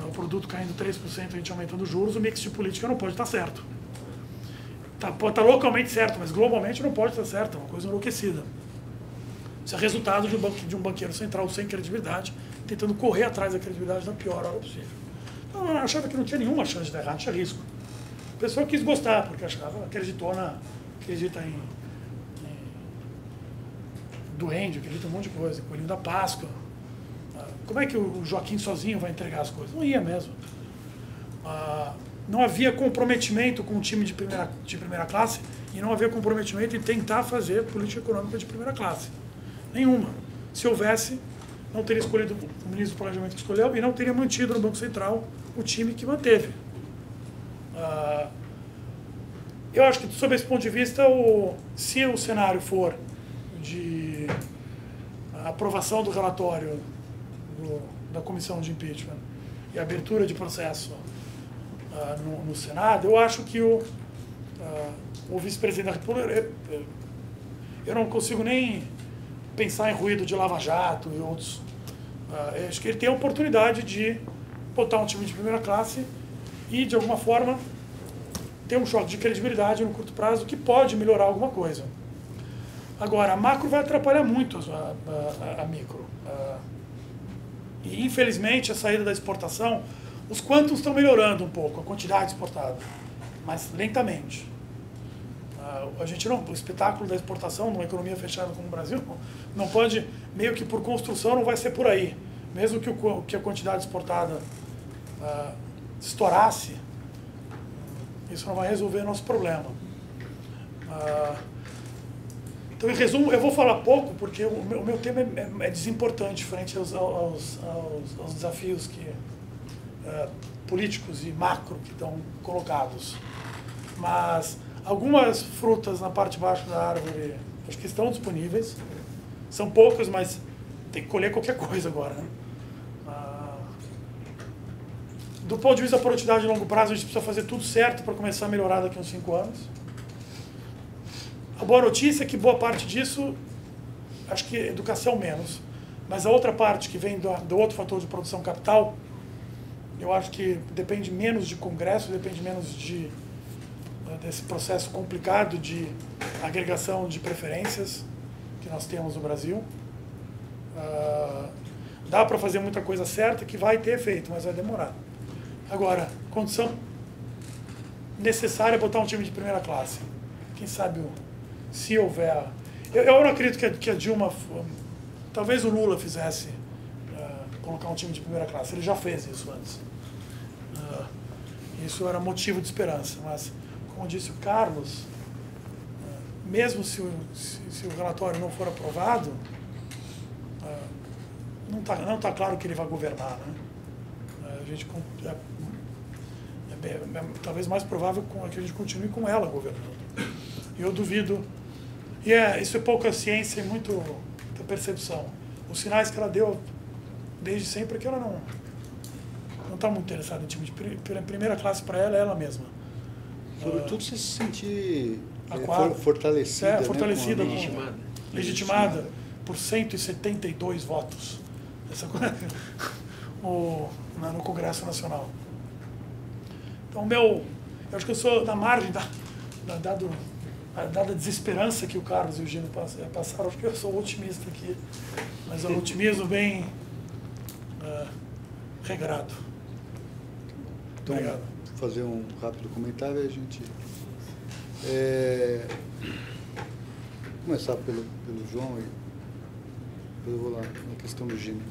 o produto caindo 3%, a gente aumentando os juros, o mix de política não pode estar certo. Pode estar localmente certo, mas globalmente não pode estar certo, é uma coisa enlouquecida. Isso é resultado de um banqueiro central sem credibilidade, tentando correr atrás da credibilidade na pior hora possível. Então, eu achava que não tinha nenhuma chance de dar errado, tinha risco. A pessoa quis gostar, porque acredita em duende, acredita em um monte de coisa, coelhinho da Páscoa. Como é que o Joaquim sozinho vai entregar as coisas? Não ia mesmo. Não havia comprometimento com o time de primeira classe e não havia comprometimento em tentar fazer política econômica de primeira classe. Nenhuma. Se houvesse, não teria escolhido o ministro do Planejamento que escolheu e não teria mantido no Banco Central o time que manteve. Eu acho que, sob esse ponto de vista, se o cenário for de aprovação do relatório da comissão de impeachment e abertura de processo no Senado, eu acho que o vice-presidente da República, eu não consigo nem pensar em ruído de Lava Jato e outros. Eu acho que ele tem a oportunidade de botar um time de primeira classe e, de alguma forma, ter um choque de credibilidade no curto prazo que pode melhorar alguma coisa. Agora, a macro vai atrapalhar muito a micro. E, infelizmente, a saída da exportação, os quantos estão melhorando um pouco, a quantidade exportada, mas lentamente. O espetáculo da exportação numa economia fechada como o Brasil, não pode, meio que por construção, não vai ser por aí. Mesmo que a quantidade exportada estourasse, isso não vai resolver nosso problema. Então, em resumo, eu vou falar pouco, porque o meu tema é desimportante frente aos desafios políticos e macro que estão colocados. Mas algumas frutas na parte de baixo da árvore, acho que estão disponíveis. São poucas, mas tem que colher qualquer coisa agora, né? Do ponto de vista da produtividade de longo prazo, a gente precisa fazer tudo certo para começar a melhorar daqui a uns 5 anos. A boa notícia é que boa parte disso, acho que educação menos, mas a outra parte que vem do outro fator de produção capital, eu acho que depende menos de Congresso, depende menos desse processo complicado de agregação de preferências que nós temos no Brasil. Dá para fazer muita coisa certa que vai ter efeito, mas vai demorar. Agora, condição necessária é botar um time de primeira classe. Quem sabe, se houver... Eu não acredito que a Dilma... Talvez o Lula fizesse colocar um time de primeira classe. Ele já fez isso antes. Isso era motivo de esperança. Mas, como disse o Carlos, mesmo se o relatório não for aprovado, não tá claro que ele vai governar, né? A gente talvez mais provável que a gente continue com ela governando. E eu duvido. E isso é pouca ciência e muita percepção. Os sinais que ela deu desde sempre é que ela não está muito interessada em time de primeira classe para ela, é ela mesma. Sobretudo se sentir fortalecida, Fortalecida, né, legitimada por 172 votos. Essa coisa no Congresso Nacional. Então, eu acho que eu sou da margem, dada a desesperança que o Carlos e o Gino passaram, acho que eu sou otimista aqui, mas é um otimismo bem regrado. Então, obrigado. Vou fazer um rápido comentário e a gente... Vou começar pelo João e depois eu vou lá na questão do Gino.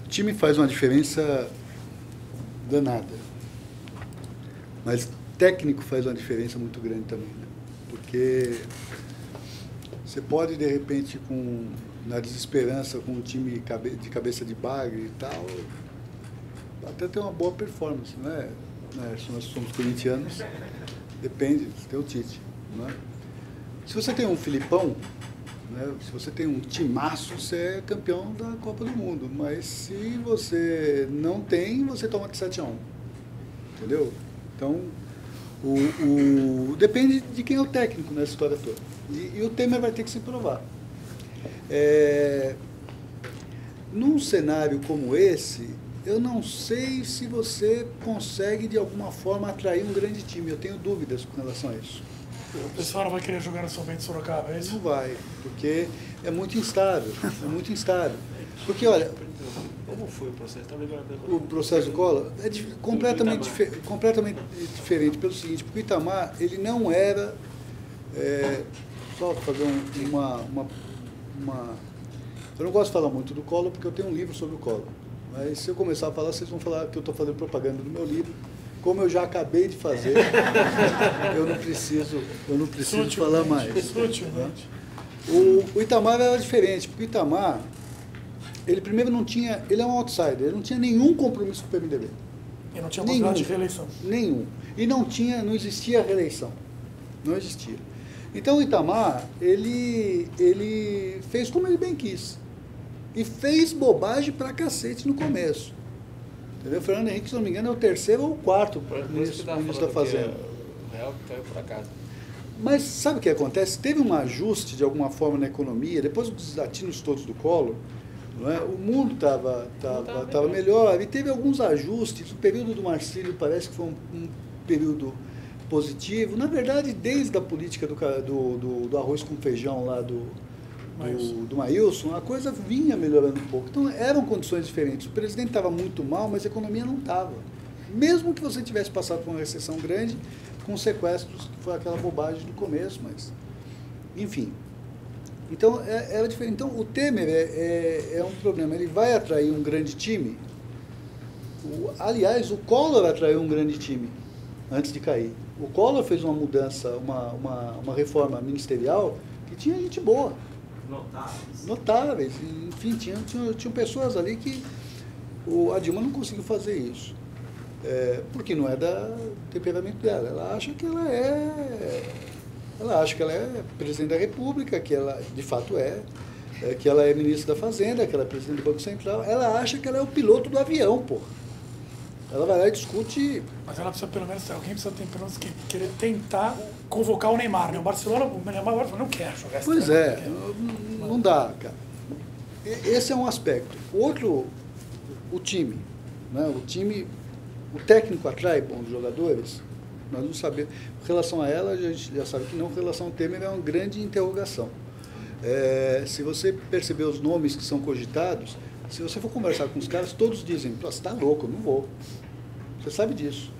O time faz uma diferença danada, mas técnico faz uma diferença muito grande também, né? Porque você pode, de repente, na desesperança, com o time de cabeça de bagre e tal, até ter uma boa performance, não é? Se nós somos corintianos, depende, você tem o Tite, não é? Se você tem um Filipão, né, se você tem um timaço, você é campeão da Copa do Mundo, mas se você não tem, você toma de 7-1, entendeu? Então, depende de quem é o técnico nessa história toda. E o Temer vai ter que se provar. Num cenário como esse, eu não sei se você consegue, de alguma forma, atrair um grande time. Eu tenho dúvidas com relação a isso. O pessoal não vai querer jogar no São Bento Sorocaba, é isso? Não vai, porque é muito instável. É muito instável. Porque, olha... Como foi o processo? O processo do Collor é completamente diferente pelo seguinte, porque o Itamar, ele não era... só fazer eu não gosto de falar muito do Collor, porque eu tenho um livro sobre o Collor. Mas se eu começar a falar, vocês vão falar que eu estou fazendo propaganda do meu livro. Como eu já acabei de fazer, eu não preciso falar mais. Sutilmente. O Itamar era diferente, porque o Itamar, ele primeiro não tinha, ele é um outsider, ele não tinha nenhum compromisso com o PMDB. E não tinha possibilidade de reeleição. Nenhum. E não existia reeleição. Não existia. Então o Itamar, ele fez como ele bem quis. E fez bobagem pra cacete no começo. Entendeu? O Fernando Henrique, se não me engano, é o terceiro ou o quarto ministro da Fazenda. O real que caiu por acaso. Mas sabe o que acontece? Teve um ajuste, de alguma forma, na economia, depois dos desatinos todos do Collor, não é? O mundo estava melhor, e teve alguns ajustes. O período do Marcílio parece que foi um período positivo. Na verdade, desde a política do arroz com feijão lá do Maílson, a coisa vinha melhorando um pouco. Então, eram condições diferentes. O presidente estava muito mal, mas a economia não estava. Mesmo que você tivesse passado por uma recessão grande, com sequestros, que foi aquela bobagem do começo, mas... Enfim. Então, era diferente. Então, o Temer é um problema. Ele vai atrair um grande time. Aliás, o Collor atraiu um grande time antes de cair. O Collor fez uma mudança, uma reforma ministerial que tinha gente boa. Notáveis. Enfim, tinham pessoas ali que a Dilma não conseguiu fazer isso. Porque não é do temperamento dela. Ela acha que ela é presidente da República, que ela de fato que ela é ministra da Fazenda, que ela é presidente do Banco Central. Ela acha que ela é o piloto do avião, porra. Ela vai lá e discute... Mas ela precisa, pelo menos, alguém precisa ter, pelo menos, querer tentar convocar o Neymar, né? O Neymar não quer jogar essa. Pois é, não dá, cara. Esse é um aspecto. Outro, o time, né? O técnico atrai bons jogadores, nós não sabemos. Com relação a ela, a gente já sabe que não. Com relação ao Temer, é uma grande interrogação. Se você perceber os nomes que são cogitados, se você for conversar com os caras, todos dizem, você está louco, eu não vou. Você sabe disso.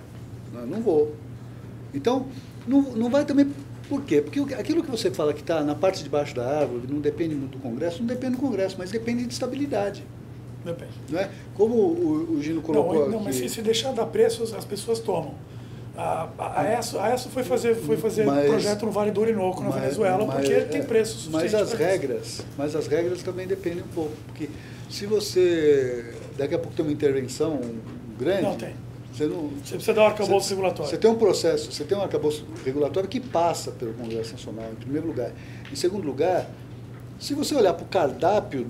Não vou. Então, não vai também... Por quê? Porque aquilo que você fala que está na parte de baixo da árvore, não depende muito do Congresso, não depende do Congresso, mas depende de estabilidade. Depende. Não é? Como o Gino colocou não, mas se deixar dar preço, as pessoas tomam. A ESSO foi fazer projeto no Vale do Orinoco, na Venezuela, porque tem preço suficiente. Mas as regras também dependem um pouco, porque se você daqui a pouco tem uma intervenção grande... Não tem. Você precisa dar um arcabouço regulatório. Você tem um processo, você tem um arcabouço regulatório que passa pelo Congresso Nacional, em primeiro lugar. Em segundo lugar, se você olhar para o cardápio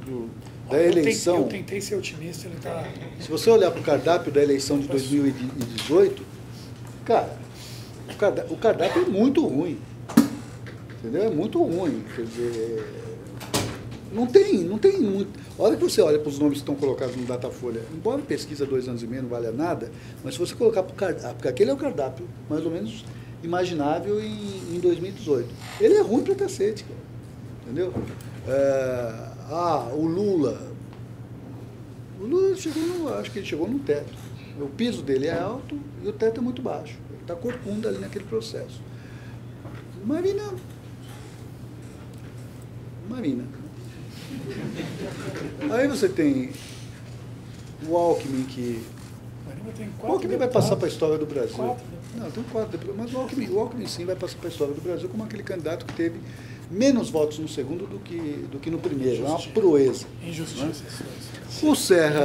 da eleição... Eu tentei ser otimista, ele está... Se você olhar para o cardápio da eleição de 2018, cara, o cardápio é muito ruim. Entendeu? É muito ruim. Quer dizer, não tem muito... A hora que você olha para os nomes que estão colocados no Datafolha, embora pesquisa 2 anos e meio não valha nada, mas se você colocar para o cardápio, porque aquele é o cardápio mais ou menos imaginável em 2018. Ele é ruim para cacete, cara. Entendeu? O Lula acho que ele chegou no teto. O piso dele é alto e o teto é muito baixo. Ele está corcunda ali naquele processo. Marina. Aí você tem o Alckmin que... O Alckmin vai passar para a história do Brasil. Não, tem 4 deputados, mas o Alckmin sim vai passar para a história do Brasil como aquele candidato que teve menos votos no segundo do que no primeiro. É uma proeza. Injustiça. Né? O Serra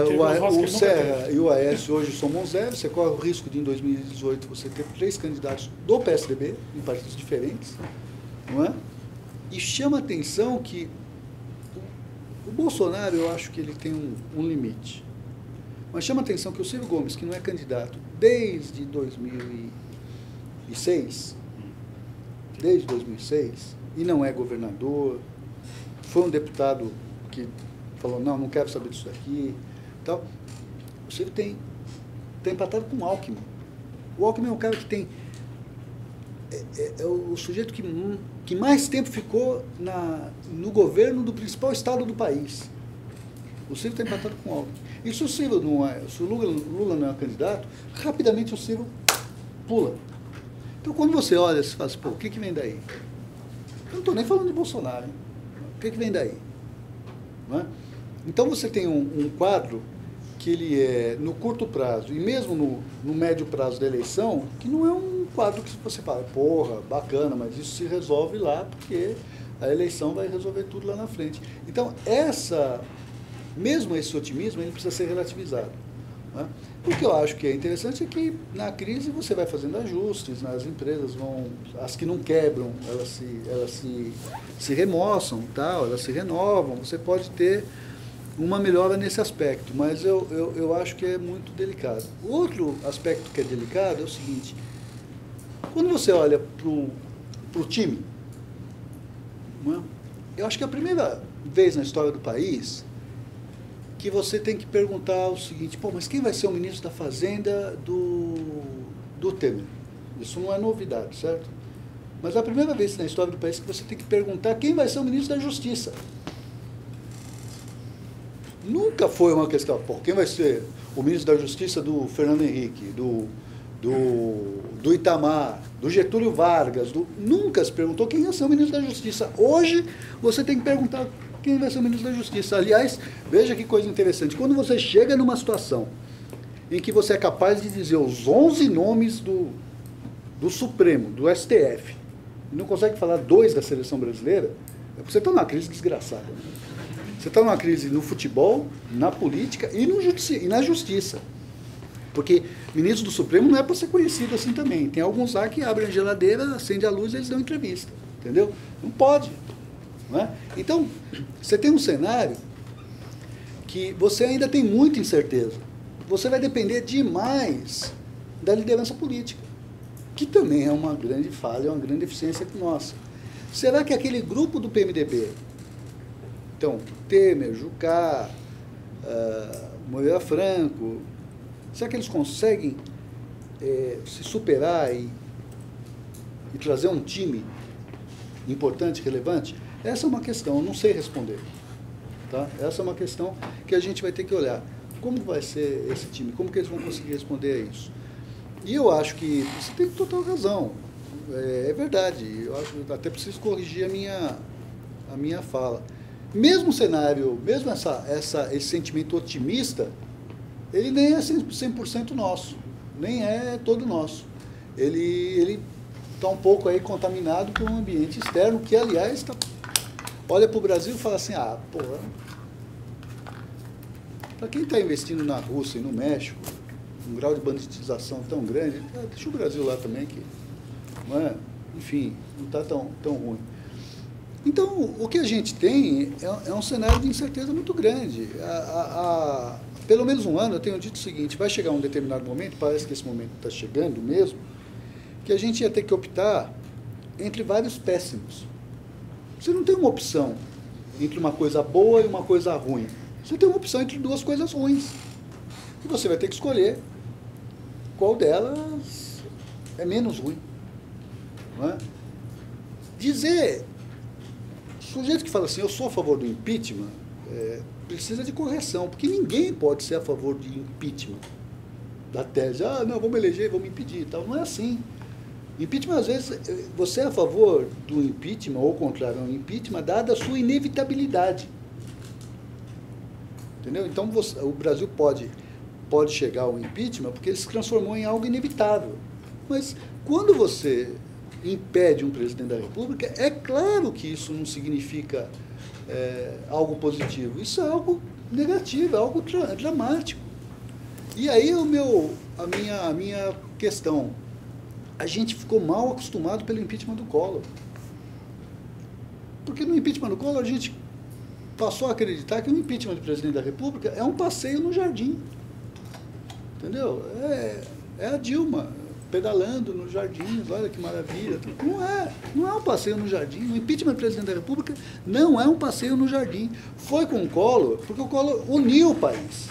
e o Aécio hoje somam 0. Você corre o risco de, em 2018, você ter 3 candidatos do PSDB, em partidos diferentes. Não é? E chama a atenção que o Bolsonaro, eu acho que ele tem um limite. Mas chama a atenção que o Ciro Gomes, que não é candidato desde 2006, e não é governador, foi um deputado que falou, não quero saber disso aqui, tal. O Ciro tem empatado com o Alckmin. O Alckmin é um cara que tem... É o sujeito que mais tempo ficou no governo do principal estado do país. O Ciro está empatado com o Alckmin. E se o Ciro se o Lula não é candidato, rapidamente o Ciro pula. Então, quando você olha, você fala assim, pô, o que vem daí? Eu não estou nem falando de Bolsonaro, hein? O que vem daí? Não é? Então, você tem um quadro que ele é no curto prazo, e mesmo no médio prazo da eleição, que não é um quadro que você fala, porra, bacana, mas isso se resolve lá, porque a eleição vai resolver tudo lá na frente. Então, mesmo esse otimismo, ele precisa ser relativizado. Né? O que eu acho que é interessante é que na crise você vai fazendo ajustes, as empresas as que não quebram, elas se remoçam, tal, elas se renovam, você pode ter uma melhora nesse aspecto, mas eu acho que é muito delicado. O outro aspecto que é delicado é o seguinte, quando você olha para o time, não é? Eu acho que é a primeira vez na história do país que você tem que perguntar o seguinte, pô, mas quem vai ser o ministro da Fazenda do Temer? Isso não é novidade, certo? Mas é a primeira vez na história do país que você tem que perguntar quem vai ser o ministro da Justiça. Nunca foi uma questão, pô, quem vai ser o ministro da Justiça do Fernando Henrique, do Itamar, do Getúlio Vargas, nunca se perguntou quem vai ser o ministro da Justiça. Hoje, você tem que perguntar quem vai ser o ministro da Justiça. Aliás, veja que coisa interessante, quando você chega numa situação em que você é capaz de dizer os 11 nomes do Supremo, do STF, e não consegue falar 2 da seleção brasileira, é porque você está numa crise desgraçada. Você está numa crise no futebol, na política e na justiça. Porque ministro do Supremo não é para ser conhecido assim também. Tem alguns lá que abrem a geladeira, acendem a luz e eles dão entrevista. Entendeu? Não pode. Não é? Então, você tem um cenário que você ainda tem muita incerteza. Você vai depender demais da liderança política, que também é uma grande falha, uma grande deficiência nossa. Será que aquele grupo do PMDB, então, Temer, Jucá, Moreira Franco, será que eles conseguem se superar e trazer um time importante, relevante? Essa é uma questão, eu não sei responder. Tá? Essa é uma questão que a gente vai ter que olhar. Como vai ser esse time? Como que eles vão conseguir responder a isso? E eu acho que você tem total razão. É verdade. Eu acho que até preciso corrigir a minha fala. Mesmo o cenário, mesmo esse sentimento otimista, ele nem é 100% nosso, nem é todo nosso. ele está um pouco aí contaminado por um ambiente externo que, aliás, olha para o Brasil e fala assim, porra, para quem está investindo na Rússia e no México, um grau de banditização tão grande, deixa o Brasil lá também, que não é, enfim, não está tão ruim. Então, o que a gente tem é um cenário de incerteza muito grande. Pelo menos um ano, eu tenho dito o seguinte, vai chegar um determinado momento, parece que esse momento está chegando mesmo, que a gente ia ter que optar entre vários péssimos. Você não tem uma opção entre uma coisa boa e uma coisa ruim. Você tem uma opção entre duas coisas ruins. E você vai ter que escolher qual delas é menos ruim. Não é? Dizer... O sujeito que fala assim, eu sou a favor do impeachment, precisa de correção, porque ninguém pode ser a favor de impeachment. Da tese, não, vamos eleger, vamos impedir e tal. Não é assim. Impeachment, às vezes, você é a favor do impeachment, ou contrário ao impeachment, dada a sua inevitabilidade. Entendeu? Então, o Brasil pode chegar ao impeachment porque ele se transformou em algo inevitável. Mas, quando você impede um presidente da República, é claro que isso não significa algo positivo. Isso é algo negativo, é algo dramático. E aí a minha questão, a gente ficou mal acostumado pelo impeachment do Collor. Porque no impeachment do Collor a gente passou a acreditar que o impeachment do presidente da República é um passeio no jardim. Entendeu? É a Dilma pedalando nos jardins, olha que maravilha. Não é um passeio no jardim. O impeachment do presidente da República não é um passeio no jardim. Foi com o Collor, porque o Collor uniu o país.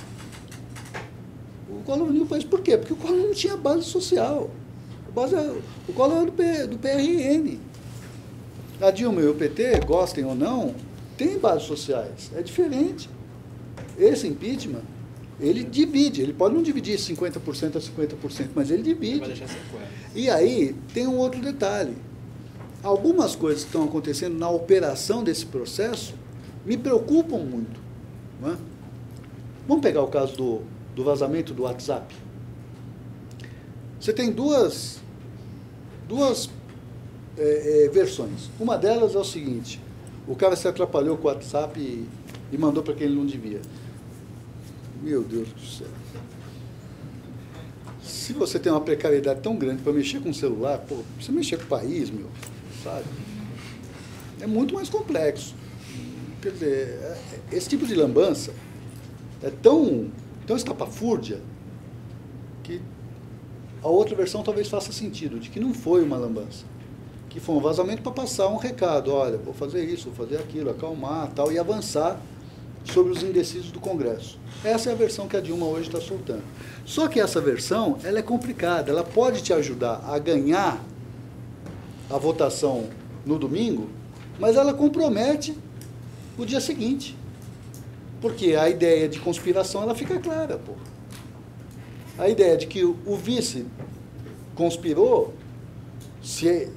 O Collor uniu o país. Por quê? Porque o Collor não tinha base social. O Collor era do PRN. A Dilma e o PT, gostem ou não, têm bases sociais. É diferente. Esse impeachment, ele divide. Ele pode não dividir 50% a 50%, mas ele divide. Vai deixar sequela. E aí tem um outro detalhe. Algumas coisas que estão acontecendo na operação desse processo me preocupam muito. Não é? Vamos pegar o caso do vazamento do WhatsApp. Você tem duas versões. Uma delas é o seguinte: o cara se atrapalhou com o WhatsApp e mandou para quem ele não devia. Meu Deus do céu. Se você tem uma precariedade tão grande para mexer com o celular, você mexer com o país, sabe? É muito mais complexo. Quer dizer, esse tipo de lambança é tão estapafúrdia que a outra versão talvez faça sentido, de que não foi uma lambança, que foi um vazamento para passar um recado, olha, vou fazer isso, vou fazer aquilo, acalmar, tal, e avançar sobre os indecisos do Congresso. Essa é a versão que a Dilma hoje está soltando. Só que essa versão, ela é complicada, ela pode te ajudar a ganhar a votação no domingo, mas ela compromete o dia seguinte. Porque a ideia de conspiração, ela fica clara, pô. A ideia de que o vice conspirou, se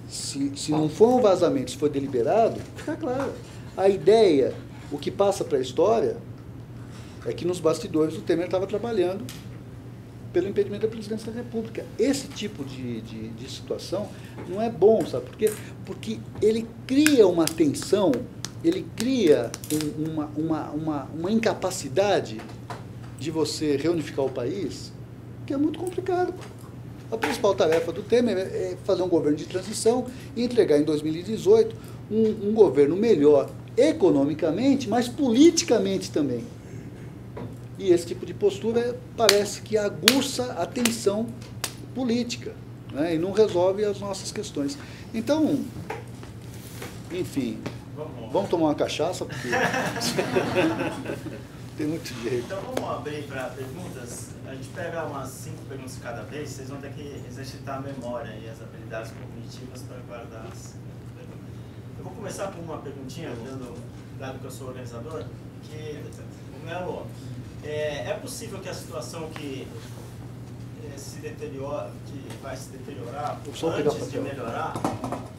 não for um vazamento, se for deliberado, fica claro. A ideia, o que passa para a história, é que nos bastidores o Temer estava trabalhando pelo impedimento da presidência da República. Esse tipo de situação não é bom, sabe por quê? Porque ele cria uma tensão, ele cria uma incapacidade de você reunificar o país, que é muito complicado. A principal tarefa do Temer é fazer um governo de transição e entregar em 2018 um governo melhor economicamente, mas politicamente também. E esse tipo de postura parece que aguça a tensão política, né, e não resolve as nossas questões. Então, enfim, vamos tomar uma cachaça, porque tem muito jeito. Então vamos abrir para perguntas. A gente pega umas 5 perguntas cada vez, vocês vão ter que exercitar a memória e as habilidades cognitivas para guardar as perguntas. Eu vou começar com uma perguntinha, dado que eu sou organizador, que o Melo, é possível que a situação que vai se deteriorar antes de melhorar,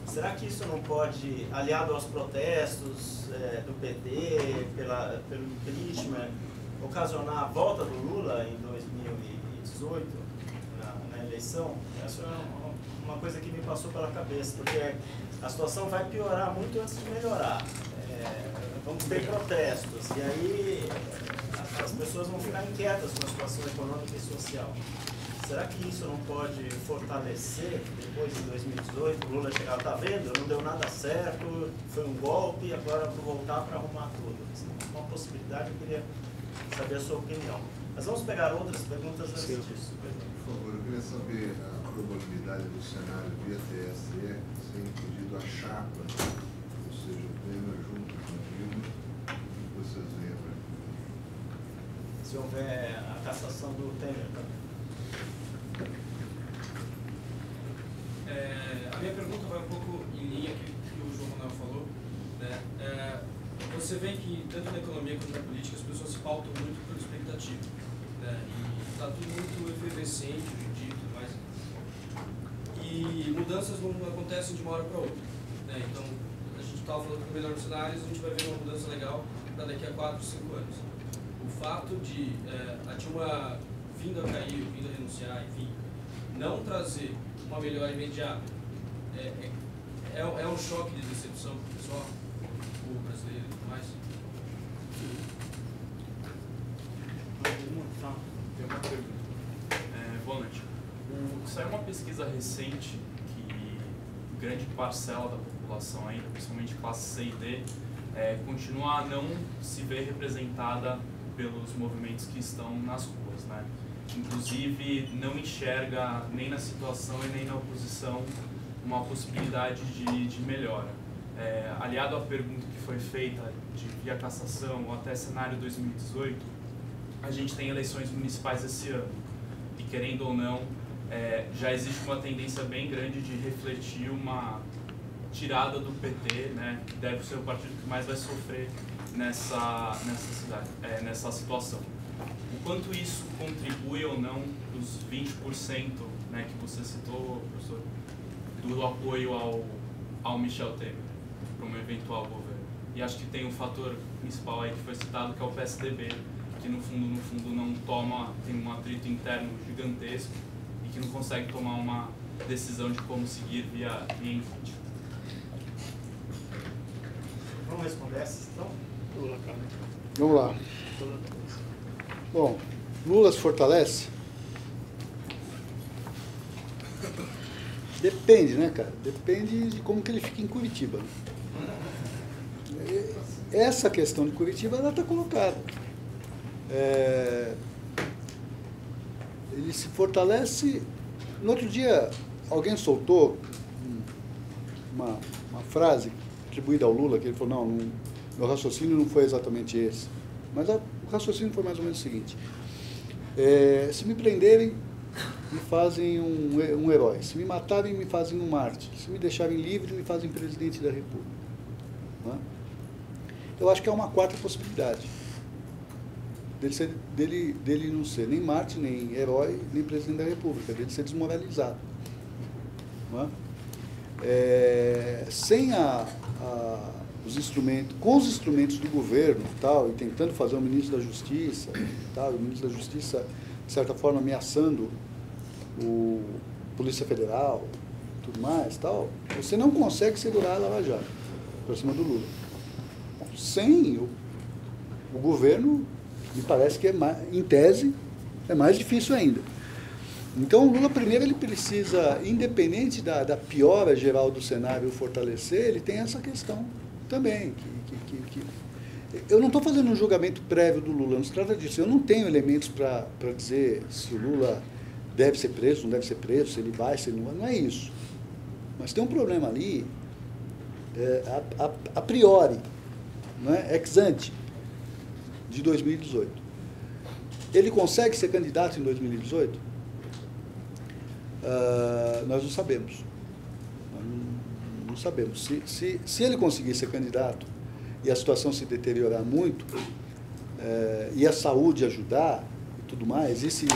será que isso não pode, aliado aos protestos do PT pelo impeachment, ocasionar a volta do Lula em 2018, na eleição, essa é uma coisa que me passou pela cabeça, porque a situação vai piorar muito antes de melhorar. Vamos ter protestos, e aí as pessoas vão ficar inquietas com a situação econômica e social. Será que isso não pode fortalecer depois de 2018? O Lula chegar, tá vendo? Não deu nada certo, foi um golpe, agora vou voltar para arrumar tudo. Uma possibilidade, eu queria saber a sua opinião. Mas vamos pegar outras perguntas antes disso. Por favor, eu queria saber a probabilidade do cenário via TSE ser incluído a chapa, ou seja, o Temer junto com o Dilma, o que vocês veem para mim? Se houver a cassação do Temer também. A minha pergunta vai um pouco em linha com o que o João Manuel falou, né? Você vê que tanto na economia quanto na política as pessoas se pautam muito por expectativa, né? E está tudo muito efervescente hoje em dia e tudo mais. E mudanças não acontecem de uma hora para outra, né? Então, a gente estava falando que o melhor dos cenários, a gente vai ver uma mudança legal para daqui a 4, 5 anos. O fato de a Dilma vindo a cair, vindo a renunciar, enfim, não trazer uma melhora imediata é um choque de decepção para o pessoal, o brasileiro e tudo mais. Tem uma pergunta. Boa noite. Saiu uma pesquisa recente que grande parcela da população ainda, principalmente classe C e D, continua a não se ver representada pelos movimentos que estão nas ruas, né? Inclusive não enxerga nem na situação e nem na oposição uma possibilidade de melhora. Aliado à pergunta que foi feita de via cassação ou até cenário 2018, a gente tem eleições municipais esse ano e, querendo ou não, já existe uma tendência bem grande de refletir uma tirada do PT, né, que deve ser o partido que mais vai sofrer nessa situação. O quanto isso contribui ou não dos 20%, né, que você citou, professor, do apoio ao Michel Temer para um eventual governo? E acho que tem um fator principal aí que foi citado, que é o PSDB, que no fundo não toma, tem um atrito interno gigantesco e que não consegue tomar uma decisão de como seguir via enfrente. Vamos responder essa, então? Vamos lá. Bom, Lula se fortalece? Depende, né, cara? Depende de como que ele fica em Curitiba. Essa questão de Curitiba, ela está colocada. Ele se fortalece... No outro dia, alguém soltou uma frase atribuída ao Lula, que ele falou, não, meu raciocínio não foi exatamente esse. Mas o raciocínio foi mais ou menos o seguinte: se me prenderem, me fazem um herói. Se me matarem, me fazem um mártir. Se me deixarem livre, me fazem presidente da República. Não é? Eu acho que é uma quarta possibilidade. Dele não ser nem mártir, nem herói, nem presidente da República. Dele ser desmoralizado. Não é? Sem os instrumentos, com os instrumentos do governo tal, e tentando fazer o ministro da Justiça, tal, e o ministro da Justiça, de certa forma, ameaçando o Polícia Federal, tudo mais, tal, você não consegue segurar a Lava Jato por cima do Lula. Sem o governo, me parece que, em tese, é mais difícil ainda. Então, o Lula, primeiro, ele precisa, independente da piora geral do cenário fortalecer, ele tem essa questão também. Eu não estou fazendo um julgamento prévio do Lula, não se trata disso. Eu não tenho elementos para dizer se o Lula deve ser preso, não deve ser preso, se ele vai, se ele não vai. Não é isso. Mas tem um problema ali, a priori, não é? Ex ante, de 2018. Ele consegue ser candidato em 2018? Nós não sabemos. Não sabemos. Se ele conseguir ser candidato e a situação se deteriorar muito, e a saúde ajudar e tudo mais, e se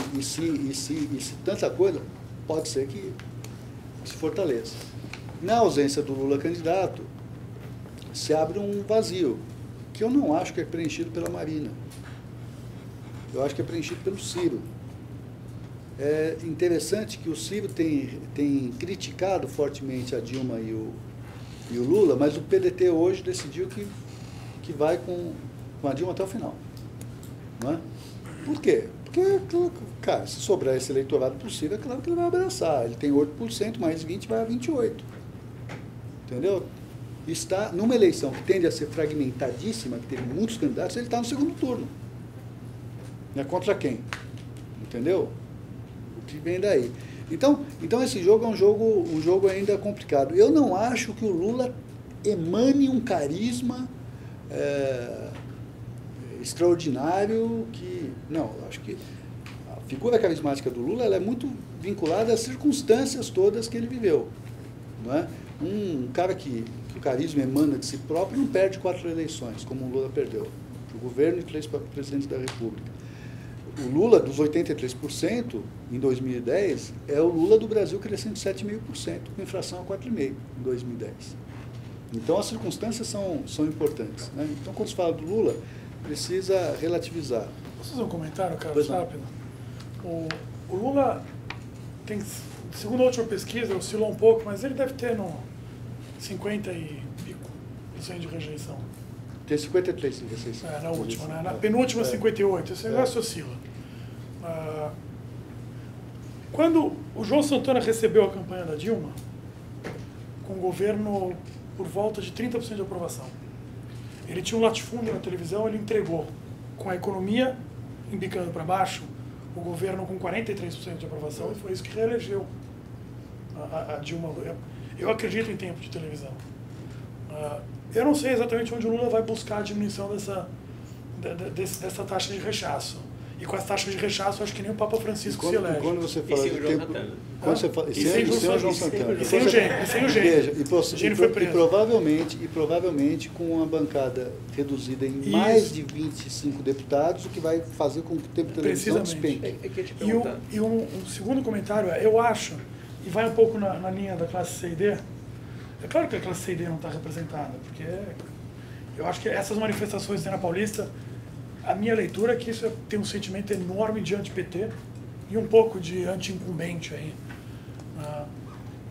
tanta coisa, pode ser que se fortaleça. Na ausência do Lula candidato, se abre um vazio, que eu não acho que é preenchido pela Marina. Eu acho que é preenchido pelo Ciro. É interessante que o Ciro tem criticado fortemente a Dilma e o Lula, mas o PDT hoje decidiu que vai com a Dilma até o final. Não é? Por quê? Porque, cara, se sobrar esse eleitorado possível, é claro que ele vai abraçar. Ele tem 8%, mais 20% vai a 28%. Entendeu? Está numa eleição que tende a ser fragmentadíssima, que teve muitos candidatos, ele está no segundo turno. Né? Contra quem? Entendeu? O que vem daí? Então esse jogo é um jogo ainda complicado. Eu não acho que o Lula emane um carisma extraordinário que... Não, eu acho que a figura carismática do Lula ela é muito vinculada às circunstâncias todas que ele viveu. Não é? Um cara que o carisma emana de si próprio não perde 4 eleições, como o Lula perdeu, para o governo e 3 para presidente da República. O Lula, dos 83%, em 2010, é o Lula do Brasil crescendo 7,5%, com inflação a 4,5% em 2010. Então, as circunstâncias são importantes. Né? Então, quando se fala do Lula, precisa relativizar. Posso fazer um comentário, Carlos, rápido? O Lula tem, segundo a última pesquisa, oscilou um pouco, mas ele deve ter no 50 e pico% de rejeição. Tem 53, se vocês... na última, né? Na penúltima, 58. Esse negócio oscila. Quando o João Santana recebeu a campanha da Dilma, com o governo por volta de 30% de aprovação, ele tinha um latifúndio na televisão, ele entregou, com a economia embicando para baixo, o governo com 43% de aprovação, e foi isso que reelegeu a Dilma. Eu acredito em tempo de televisão. Eu não sei exatamente onde o Lula vai buscar a diminuição dessa taxa de rechaço. E com as taxas de rechaço, acho que nem o Papa Francisco se elege. Quando você fala de tempo... Sem o João Santana. E sem o Gênio. Veja, e provavelmente com uma bancada reduzida em mais de 25 deputados, o que vai fazer com que o tempo de televisão despenque. E um segundo comentário eu acho, e vai um pouco na linha da classe C e D, é claro que a classe C e D não está representada, porque eu acho que essas manifestações na Paulista, a minha leitura é que isso tem um sentimento enorme de anti-PT e um pouco de anti-incumbente aí.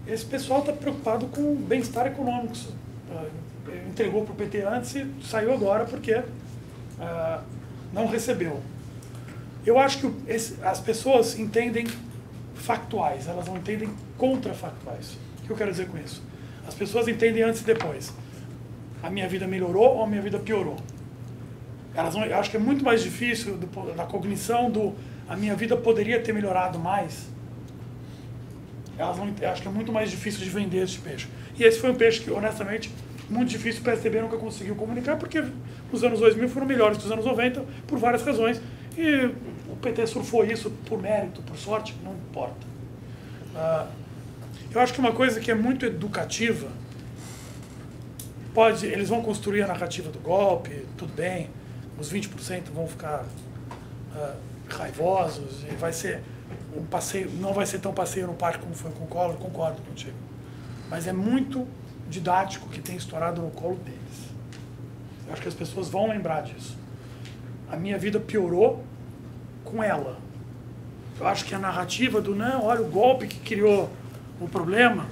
Esse pessoal está preocupado com o bem-estar econômico. Entregou para o PT antes e saiu agora porque não recebeu. Eu acho que as pessoas entendem factuais, elas não entendem contrafactuais. O que eu quero dizer com isso? As pessoas entendem antes e depois. A minha vida melhorou ou a minha vida piorou? Eu acho que é muito mais difícil da cognição a minha vida poderia ter melhorado mais. Eu acho que é muito mais difícil de vender esse peixe. E esse foi um peixe que, honestamente, muito difícil, o PSDB nunca conseguiu comunicar, porque os anos 2000 foram melhores que os anos 90, por várias razões. E o PT surfou isso por mérito, por sorte, não importa. Eu acho que uma coisa que é muito educativa, eles vão construir a narrativa do golpe, tudo bem, os 20% vão ficar raivosos, e vai ser um passeio, não vai ser tão passeio no parque como foi com o Collor, concordo contigo. Mas é muito didático que tem estourado no colo deles. Eu acho que as pessoas vão lembrar disso. A minha vida piorou com ela. Eu acho que a narrativa do não, olha o golpe que criou o problema,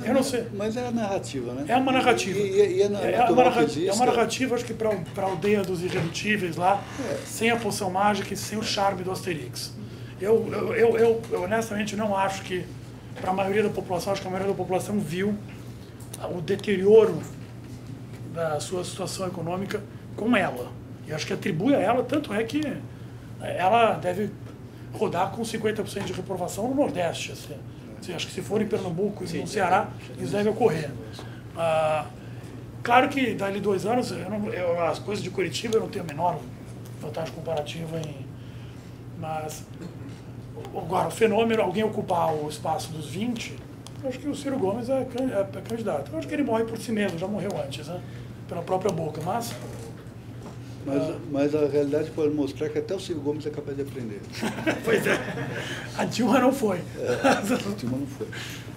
eu não sei. Mas é a narrativa, né? É uma narrativa. É uma narrativa, acho que para a aldeia dos irredutíveis lá, sem a poção mágica e sem o charme do Asterix. Eu honestamente não acho que, para a maioria da população, acho que a maioria da população viu o deterioro da sua situação econômica com ela. E acho que atribui a ela, tanto é que ela deve rodar com 50% de reprovação no Nordeste. Assim, acho que se for em Pernambuco e no Ceará, isso deve ocorrer. Claro que dali 2 anos, as coisas de Curitiba eu não tenho a menor vantagem comparativa mas agora, o fenômeno, alguém ocupar o espaço dos 20, eu acho que o Ciro Gomes é candidato. Eu acho que ele morre por si mesmo, já morreu antes, né? Pela própria boca, mas a realidade pode mostrar que até o Ciro Gomes é capaz de aprender. Pois é. A Dilma não foi. A Dilma não foi.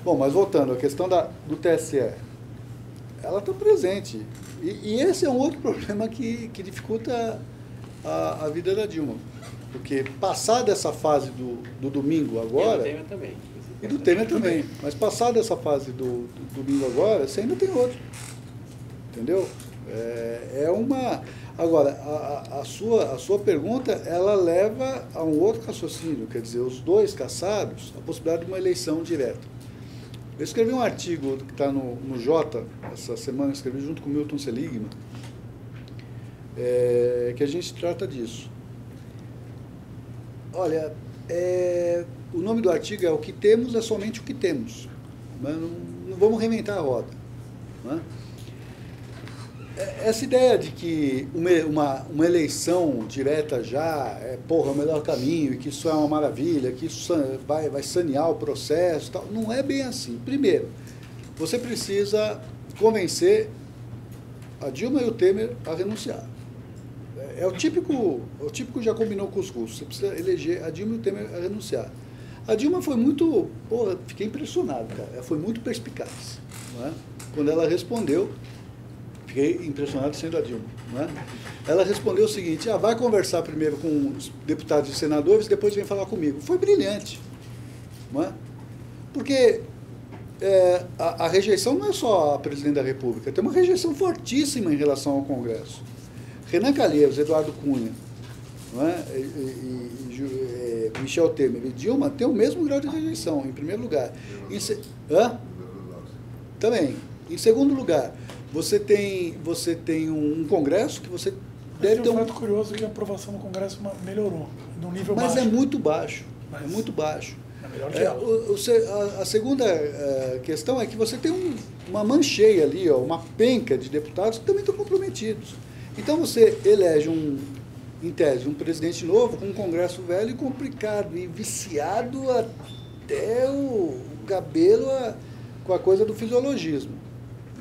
Bom, mas voltando, a questão do TSE. Ela está presente. E esse é um outro problema que dificulta a vida da Dilma. Porque passada essa fase do domingo agora... E do Temer também. E do Temer também. Mas passada essa fase do domingo agora, você ainda tem outro. Entendeu? É uma... Agora, a sua pergunta, ela leva a um outro raciocínio, quer dizer, os dois caçados, a possibilidade de uma eleição direta. Eu escrevi um artigo que está no Jota, essa semana, escrevi junto com o Milton Seligman, que a gente trata disso. Olha, o nome do artigo é O que temos é somente o que temos. Mas não vamos reinventar a roda. Né? Essa ideia de que uma eleição direta já é o melhor caminho, e que isso é uma maravilha, que isso vai sanear o processo, tal, não é bem assim. Primeiro, você precisa convencer a Dilma e o Temer a renunciar. É o típico que já combinou com os russos. Você precisa eleger a Dilma e o Temer a renunciar. A Dilma foi muito... fiquei impressionado, cara. Ela foi muito perspicaz. Não é? Quando ela respondeu, fiquei impressionado sendo a Dilma. Não é? Ela respondeu o seguinte, vai conversar primeiro com os deputados e senadores, depois vem falar comigo. Foi brilhante. Não é? Porque a rejeição não é só a presidente da República, tem uma rejeição fortíssima em relação ao Congresso. Renan Calheiros, Eduardo Cunha, não é? Michel Temer e Dilma têm o mesmo grau de rejeição, em primeiro lugar. Também. Em segundo lugar, você tem um Congresso que você deve ter um fato curioso que a aprovação no Congresso melhorou, num nível baixo. Mas é muito baixo. É muito baixo. É melhor que ela. A segunda questão é que você tem uma mancheia ali, uma penca de deputados que também estão comprometidos. Então você elege, em tese, um presidente novo com um Congresso velho e complicado, e viciado até o cabelo com a coisa do fisiologismo.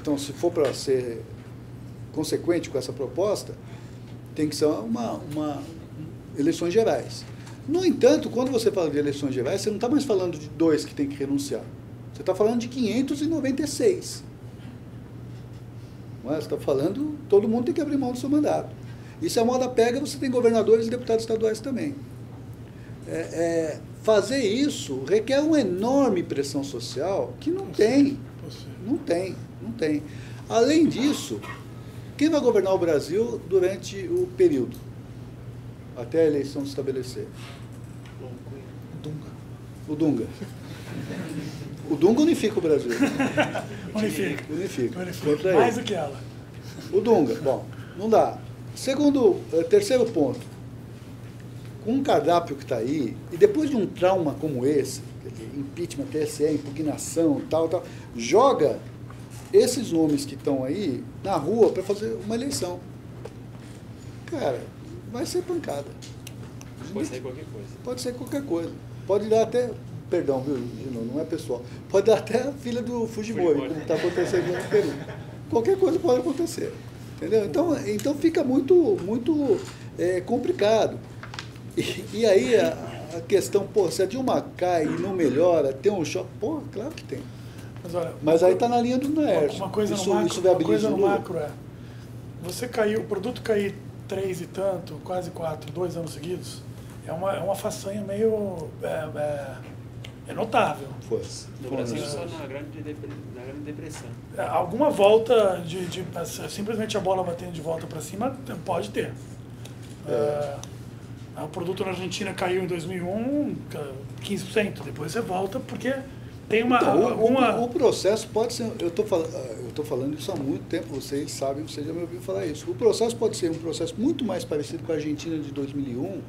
Então, se for para ser consequente com essa proposta, tem que ser eleições gerais. No entanto, quando você fala de eleições gerais, você não está mais falando de 2 que tem que renunciar. Você está falando de 596. Você está falando, todo mundo tem que abrir mão do seu mandato. E se a moda pega, você tem governadores e deputados estaduais também. Fazer isso requer uma enorme pressão social que não tem. Não tem. Além disso, quem vai governar o Brasil durante o período? Até a eleição se estabelecer? O Dunga. O Dunga unifica o Brasil. Unifica. Mais do que ela. O Dunga, bom, não dá. Terceiro ponto. Com um cardápio que está aí, e depois de um trauma como esse, quer dizer, impeachment, TSE, impugnação, tal, joga esses nomes que estão aí na rua para fazer uma eleição. Cara, vai ser pancada. Pode sair qualquer coisa. Pode ser qualquer coisa. Pode dar até... Perdão, viu, não é pessoal. Pode dar até a filha do Fujimori, como está acontecendo no Peru. Qualquer coisa pode acontecer. Entendeu? Então fica muito complicado. E aí a questão, se a Dilma cai e não melhora, tem um choque. Claro que tem. Mas aí está na linha do Naércio. Uma coisa no macro você o produto cair 3 e tanto, quase 4, 2 anos seguidos, é uma façanha meio... É notável. No Brasil, só na grande depressão. Alguma volta simplesmente a bola batendo de volta para cima, pode ter. O produto na Argentina caiu em 2001, 15%. Depois você volta, porque tem o processo pode ser... Eu estou falando isso há muito tempo, vocês sabem, vocês já me ouviram falar isso. O processo pode ser um processo muito mais parecido com a Argentina de 2001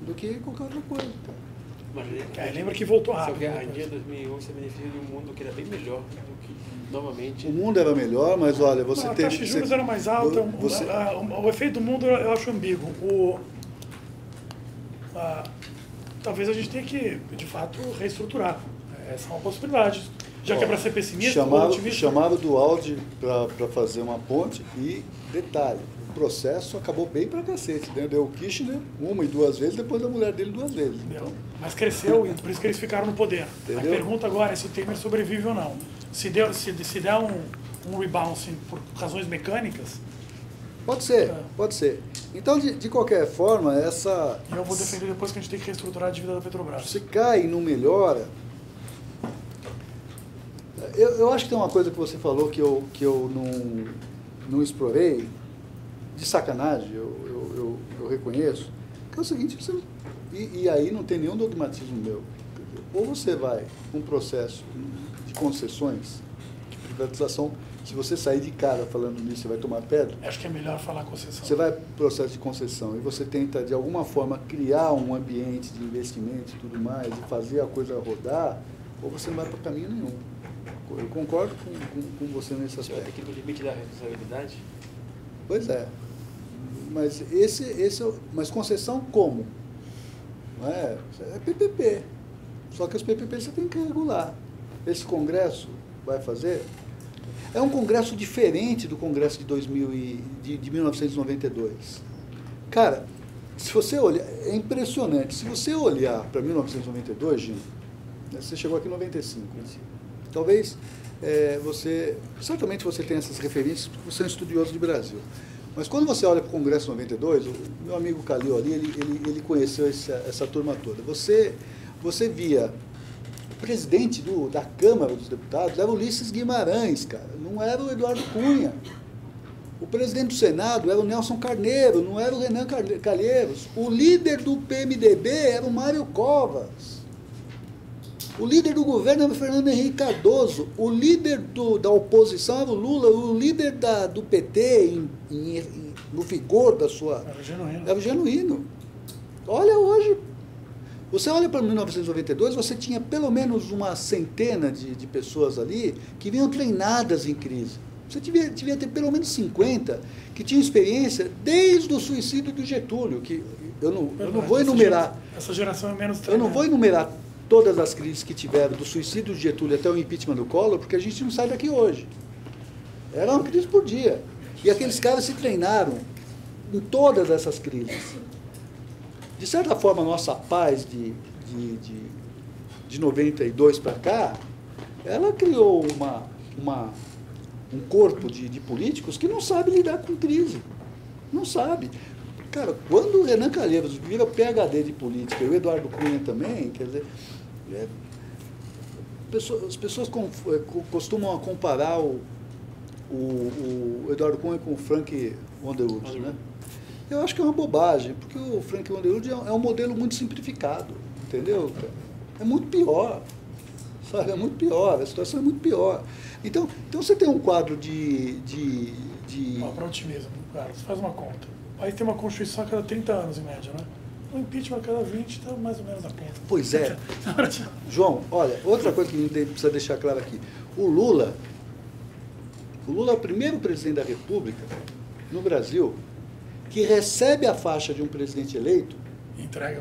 do que qualquer outra coisa, cara. Mas lembra que voltou rápido. Só que a Argentina 2001 se beneficia de um mundo que era bem melhor do que novamente. O mundo era melhor, mas olha, você teve... A taxa de juros era mais alta, o efeito do mundo eu acho ambíguo. Talvez a gente tenha que, de fato, reestruturar. Essa é uma possibilidade. Já que é para ser pessimista ou otimista. Chamaram do Aldi para fazer uma ponte e, detalhe, o processo acabou bem pra cacete, né? Deu o Kirchner 1 e 2 vezes, depois da mulher dele 2 vezes. Então, mas cresceu, e por isso que eles ficaram no poder. Entendeu? A pergunta agora é se o Temer sobrevive ou não. Se der um rebouncing por razões mecânicas... Pode ser. Então, de qualquer forma, E eu vou defender depois que a gente tem que reestruturar a dívida da Petrobras. se cai e não melhora... Eu acho que tem uma coisa que você falou que eu não explorei, de sacanagem, eu reconheço, que é o seguinte, e aí não tem nenhum dogmatismo meu. Ou você vai com um processo de concessões, de privatização, se você sair de cara falando nisso, você vai tomar pedra. Acho que é melhor falar concessão. Você vai para o processo de concessão e você tenta, de alguma forma, criar um ambiente de investimento e tudo mais, e fazer a coisa rodar, ou você não vai para caminho nenhum. Eu concordo com você nesse Você vai ter aspecto. que ir no limite da responsabilidade? Pois é. Mas mas concessão como? Não é PPP. Só que os PPP você tem que regular. Esse Congresso vai fazer... É um Congresso diferente do Congresso de 1992. Cara, se você olhar... É impressionante. Se você olhar para 1992, Gino, você chegou aqui em 95. Talvez certamente você tenha essas referências, porque você é um estudioso de Brasil. Mas quando você olha para o Congresso 92, o meu amigo Calil ali, ele conheceu essa turma toda. Você via o presidente da Câmara dos Deputados, era o Ulisses Guimarães, cara, não era o Eduardo Cunha. O presidente do Senado era o Nelson Carneiro, não era o Renan Calheiros. O líder do PMDB era o Mário Covas. O líder do governo era o Fernando Henrique Cardoso, o líder da oposição era o Lula, o líder do PT, no vigor da sua... Era o Genuíno. Olha hoje, você olha para 1992, você tinha pelo menos uma centena de pessoas ali que vinham treinadas em crise. Você devia ter pelo menos 50 que tinham experiência desde o suicídio do Getúlio, que eu não vou enumerar... Essa geração é menos treinada. Eu não vou enumerar todas as crises que tiveram, do suicídio do Getúlio até o impeachment do Collor, porque a gente não sai daqui hoje. Era uma crise por dia. E aqueles caras se treinaram em todas essas crises. De certa forma, a nossa paz de 92 para cá, ela criou um corpo de políticos que não sabe lidar com crise. Não sabe. Cara, quando o Renan Calheiros vira PhD de política, e o Eduardo Cunha também, quer dizer... As pessoas costumam comparar o Eduardo Cunha com o Frank Underwood, né? Eu acho que é uma bobagem, porque o Frank Underwood é um modelo muito simplificado, entendeu? É muito pior, sabe? É muito pior, a situação é muito pior. Então você tem um quadro Para otimismo, cara, você faz uma conta. O país tem uma Constituição a cada 30 anos, em média, né? O impeachment a cada 20 está mais ou menos a conta. Pois é. João, olha, outra coisa que a gente precisa deixar claro aqui. O Lula é o primeiro presidente da República no Brasil que recebe a faixa de um presidente eleito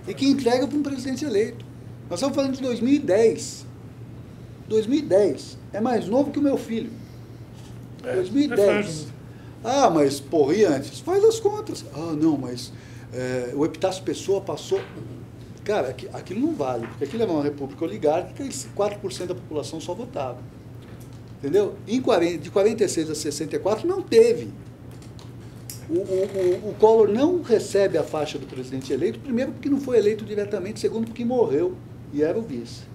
e que entrega para um presidente eleito. Nós estamos falando de 2010. 2010. É mais novo que o meu filho. 2010. Ah, mas porra, e antes? Faz as contas. Ah, não, mas o Epitácio Pessoa passou... Cara, aquilo não vale, porque aquilo é uma república oligárquica e 4% da população só votava. Entendeu? De 46 a 64 não teve. O Collor não recebe a faixa do presidente eleito, primeiro porque não foi eleito diretamente, segundo porque morreu e era o vice.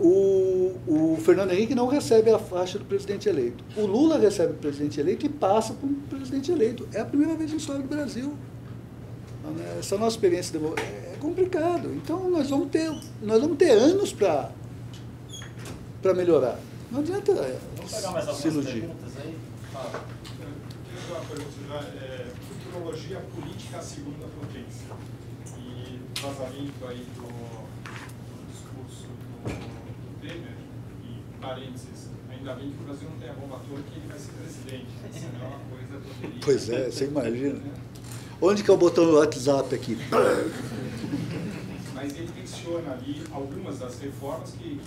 O Fernando Henrique não recebe a faixa do presidente eleito. O Lula recebe o presidente eleito e passa para o presidente eleito. É a primeira vez na história do Brasil. Essa nossa experiência é complicado. Então nós vamos ter anos para melhorar. Não adianta se iludir. Uma pergunta, futurologia política à segunda potência. E vazamento aí do discurso do Temer, e parênteses, ainda bem que o Brasil não tem a bomba atômica que ele vai ser presidente, senão a coisa poderia... Pois é, você imagina. Onde que é o botão do WhatsApp aqui? Mas ele menciona ali algumas das reformas que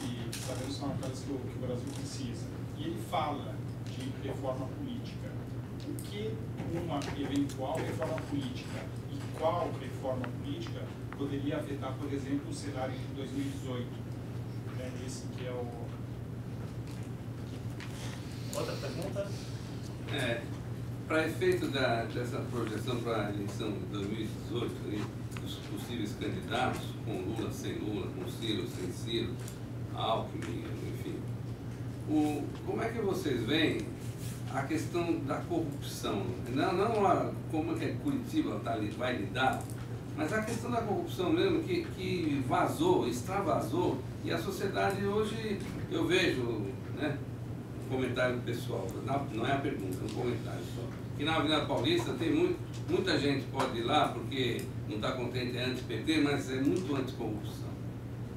sabemos são aquelas que o Brasil precisa. E ele fala de reforma política. O que uma eventual reforma política e qual reforma política poderia afetar, por exemplo, o cenário de 2018? Esse que é o... Outra pergunta? para efeito dessa projeção para a eleição de 2018, aí, dos possíveis candidatos, com Lula, sem Lula, com Ciro, sem Ciro, Alckmin, enfim, como é que vocês veem a questão da corrupção? Não como é que Curitiba vai lidar, mas a questão da corrupção mesmo, que vazou, extravasou, e a sociedade hoje, eu vejo, né, um comentário pessoal, não é a pergunta, é um comentário só, que na Avenida Paulista tem muita gente pode ir lá porque não está contente, é anti-PT, mas é muito anticorrupção.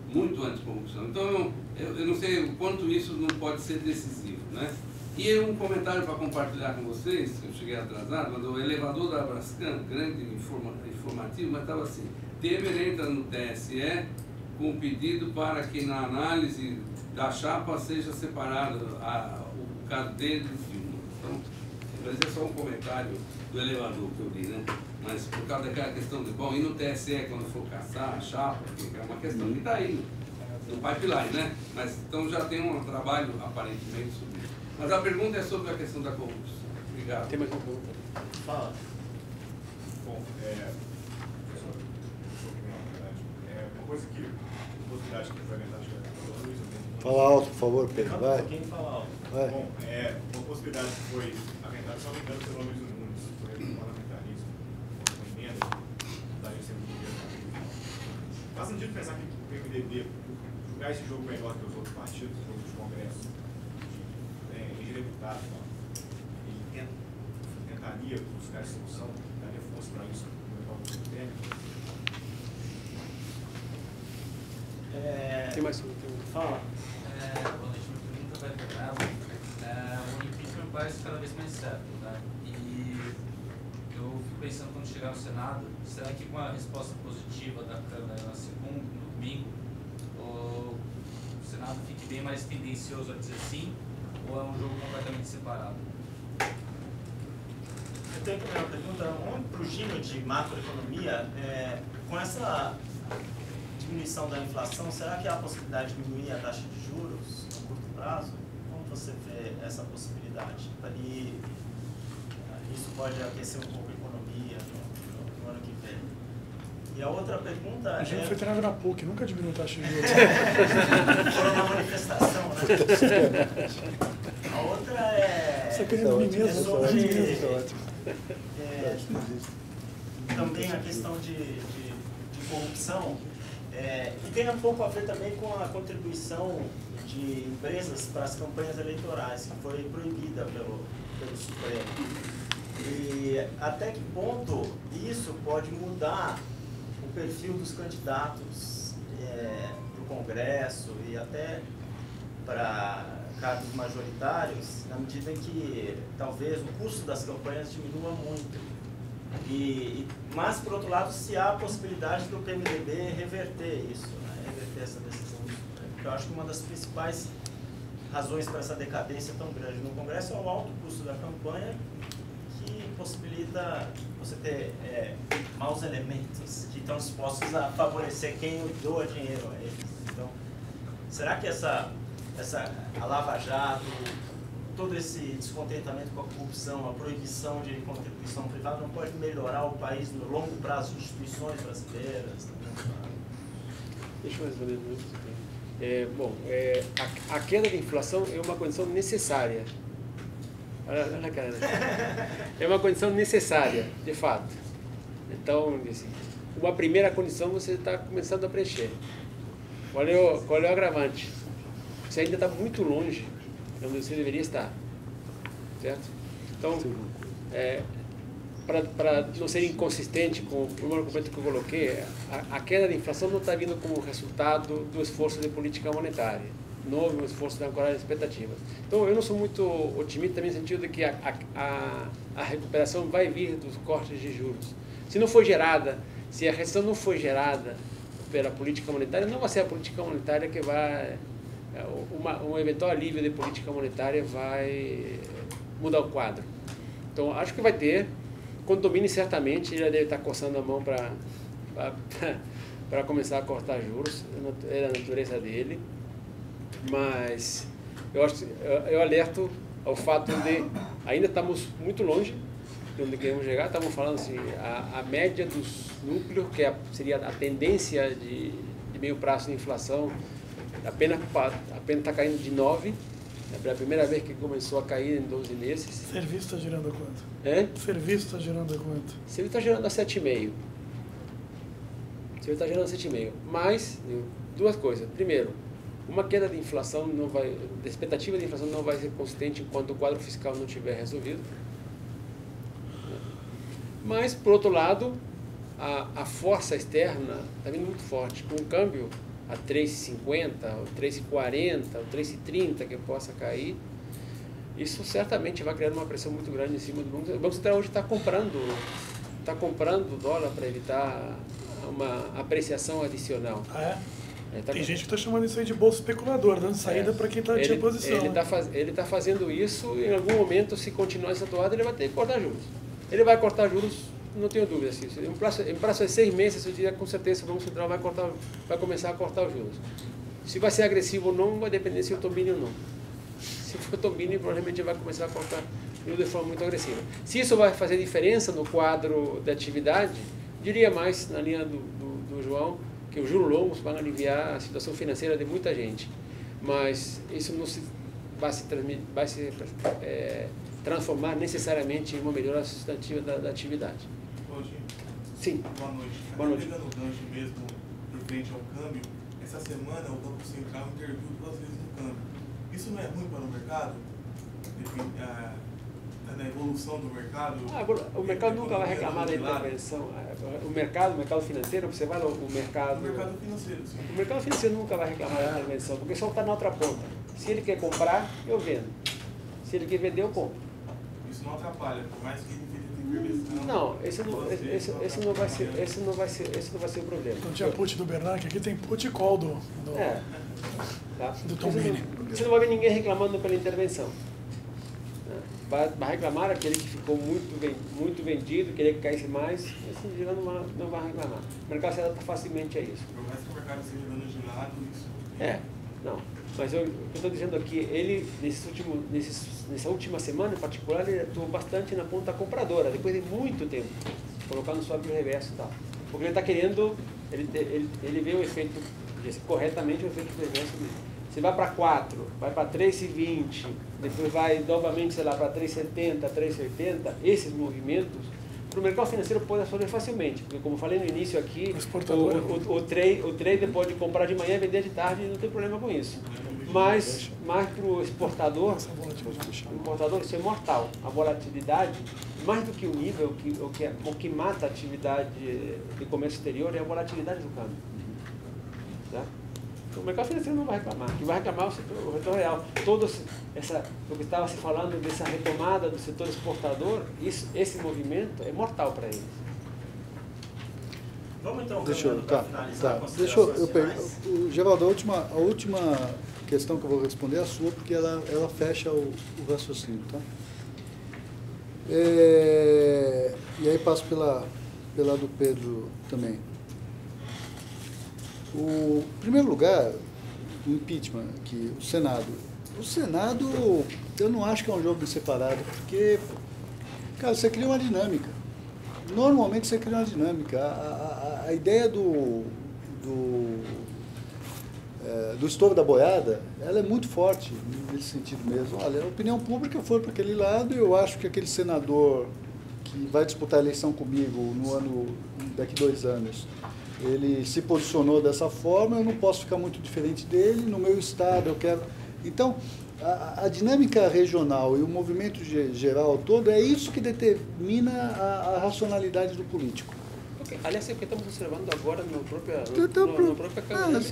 Muito anticorrupção. Então, eu não sei o quanto isso não pode ser decisivo, né? E um comentário para compartilhar com vocês, eu cheguei atrasado, mas o elevador da Brascan, grande informativo, mas estava assim: Temer entra no TSE com um pedido para que na análise da chapa seja separado o caso dele do Dilma. Então, mas é só um comentário do elevador que eu li, né? Mas por causa daquela questão de, bom, e no TSE quando for caçar a chapa, que é uma questão que está aí no pipeline, né? Mas então já tem um trabalho aparentemente sobre isso. Mas a pergunta é sobre a questão da corrupção. Obrigado. Tem mais uma pergunta? Fala. Bom, uma coisa que, possibilidade que foi inventada pelo Luiz. Fala alto, por favor, Pedro, vai. Quem fala alto? Vai. Bom, uma possibilidade que foi aventada, só me engano, pelo Luiz Nunes, foi um parlamentarismo, uma emenda da gente sempre governo. Faz sentido pensar que o PMDB, jogar esse jogo melhor que os outros partidos, os outros congressos, de deputados, ele tentaria buscar essa solução, daria força para isso, no técnico. Tem mais um? Fala. Boa noite, minha pergunta vai para ela. O impeachment parece cada vez mais certo, né? E eu fico pensando, quando chegar no Senado, será que com a resposta positiva da Câmara na segunda, no domingo, o Senado fique bem mais tendencioso a dizer sim, ou é um jogo completamente separado? Eu tenho uma pergunta, para o Gino de macroeconomia, com essa diminuição da inflação, será que há a possibilidade de diminuir a taxa de juros no curto prazo? Como você vê essa possibilidade? E isso pode aquecer um pouco a economia no ano que vem. E a outra pergunta A gente foi treinado na PUC, nunca diminuiu a taxa de juros. Foram na manifestação, né? A outra Você querendo mim mesmo? Também a questão de corrupção. E tem um pouco a ver também com a contribuição de empresas para as campanhas eleitorais, que foi proibida pelo Supremo. E até que ponto isso pode mudar o perfil dos candidatos para o Congresso e até para cargos majoritários, na medida em que talvez o custo das campanhas diminua muito. Mas, por outro lado, se há a possibilidade do PMDB reverter isso, né? Reverter essa decisão. Porque eu acho que uma das principais razões para essa decadência tão grande no Congresso é o alto custo da campanha, que possibilita você ter maus elementos que estão dispostos a favorecer quem doa dinheiro a eles. Então, será que a Lava Jato, todo esse descontentamento com a corrupção, a proibição de contribuição privada não pode melhorar o país no longo prazo, instituições brasileiras? Deixa eu responder muito. Bom, a queda da inflação é uma condição necessária. Olha a cara. É uma condição necessária, de fato. Então, assim, uma primeira condição você está começando a preencher. Qual é o agravante? Você ainda está muito longe de onde você deveria estar, certo? Então, para não ser inconsistente com o primeiro argumento que eu coloquei, a queda da inflação não está vindo como resultado do esforço de política monetária, não houve um esforço de ancorar expectativas. Então, eu não sou muito otimista também no sentido de que a recuperação vai vir dos cortes de juros. Se a recessão não for gerada pela política monetária, não vai ser a política monetária que vai... um eventual alívio de política monetária vai mudar o quadro. Então, acho que vai ter. Quando domine, certamente, ele deve estar coçando a mão para começar a cortar juros, é a natureza dele. Mas eu alerto ao fato de ainda estamos muito longe onde queremos chegar, estavam falando assim, a média dos núcleos, que seria a tendência de meio prazo de inflação, apenas está caindo de 9, é pela primeira vez que começou a cair em 12 meses. Serviço está gerando a quanto? Serviço está gerando a quanto? Serviço está gerando a 7,5. Serviço está gerando a 7,5. Mas, duas coisas. Primeiro, uma queda de inflação não vai, a expectativa de inflação não vai ser consistente enquanto o quadro fiscal não estiver resolvido. Mas, por outro lado, a força externa está vindo muito forte. Com o câmbio a 3,50, ou 3,40, ou 3,30 que possa cair, isso certamente vai criar uma pressão muito grande em cima do Banco. O Banco Central hoje está comprando dólar para evitar uma apreciação adicional. Tem gente que está chamando isso aí de bolsa especulador, dando saída para quem tinha posição. Ele está fazendo isso e em algum momento, se continuar essa toada, ele vai ter que cortar juros. Ele vai cortar juros, não tenho dúvida. Assim, em prazo de 6 meses, eu diria com certeza que o Banco Central vai começar a cortar os juros. Se vai ser agressivo ou não, vai depender se é o Tombini ou não. Se for Tombini, provavelmente vai começar a cortar juros de forma muito agressiva. Se isso vai fazer diferença no quadro da atividade, diria mais na linha do João, que os juros longos vão aliviar a situação financeira de muita gente. Mas isso não vai se transformar necessariamente em uma melhora substantiva da atividade. Sim. Boa noite. Boa noite. Pegando o gancho mesmo referente ao câmbio, essa semana o Banco Central interviu 2 vezes no câmbio. Isso não é ruim para o mercado? Na evolução do mercado? O mercado nunca vai reclamar da intervenção. O mercado financeiro, você vai no mercado... O mercado financeiro, sim. O mercado financeiro nunca vai reclamar da intervenção, porque só está na outra ponta. Se ele quer comprar, eu vendo. Se ele quer vender, eu compro. Isso não atrapalha, por mais que ele tenha intervenção. Não, esse não vai ser o problema. Não tinha put do Bernanke, aqui tem put e call do Tombini. Você não vai ver ninguém reclamando pela intervenção. Vai reclamar aquele que ficou muito vendido, queria que caísse mais, esse geral não vai reclamar. O mercado se adapta facilmente a isso. Por mais que o mercado seja dando de lado, isso... Não. Mas o que eu estou dizendo aqui, ele, nessa última semana em particular, ele atuou bastante na ponta compradora, depois de muito tempo, colocando sobe o reverso e tal. Porque ele está querendo, ele vê o efeito, corretamente o efeito do reverso dele. Você vai para 4, vai para 3,20, depois vai novamente, sei lá, para 3,70, 3,80, esses movimentos, para o mercado financeiro pode absorver facilmente, porque como falei no início aqui, o trader pode comprar de manhã e vender de tarde e não tem problema com isso. Mas para o exportador, isso é mortal. A volatilidade, mais do que o nível, o que mata a atividade de comércio exterior é a volatilidade do câmbio. Tá? O mercado financeiro não vai reclamar. Quem vai reclamar é o setor real. O que estava se falando dessa retomada do setor exportador, esse movimento é mortal para eles. Vamos então para finalizar. Deixa eu pegar. Geraldo, a última questão que eu vou responder é a sua, porque ela fecha o raciocínio. Tá? E aí passo pela do Pedro também. Em primeiro lugar, o impeachment, aqui, o Senado. O Senado, eu não acho que é um jogo de separado, porque, cara, você cria uma dinâmica. Normalmente você cria uma dinâmica. A ideia do estouro da boiada, ela é muito forte nesse sentido mesmo. Olha, a opinião pública foi para aquele lado e eu acho que aquele senador que vai disputar a eleição comigo daqui 2 anos, ele se posicionou dessa forma, eu não posso ficar muito diferente dele, no meu estado eu quero... Então, a dinâmica regional e o movimento geral todo, é isso que determina a racionalidade do político. Aliás, é o que estamos observando agora na própria Câmara.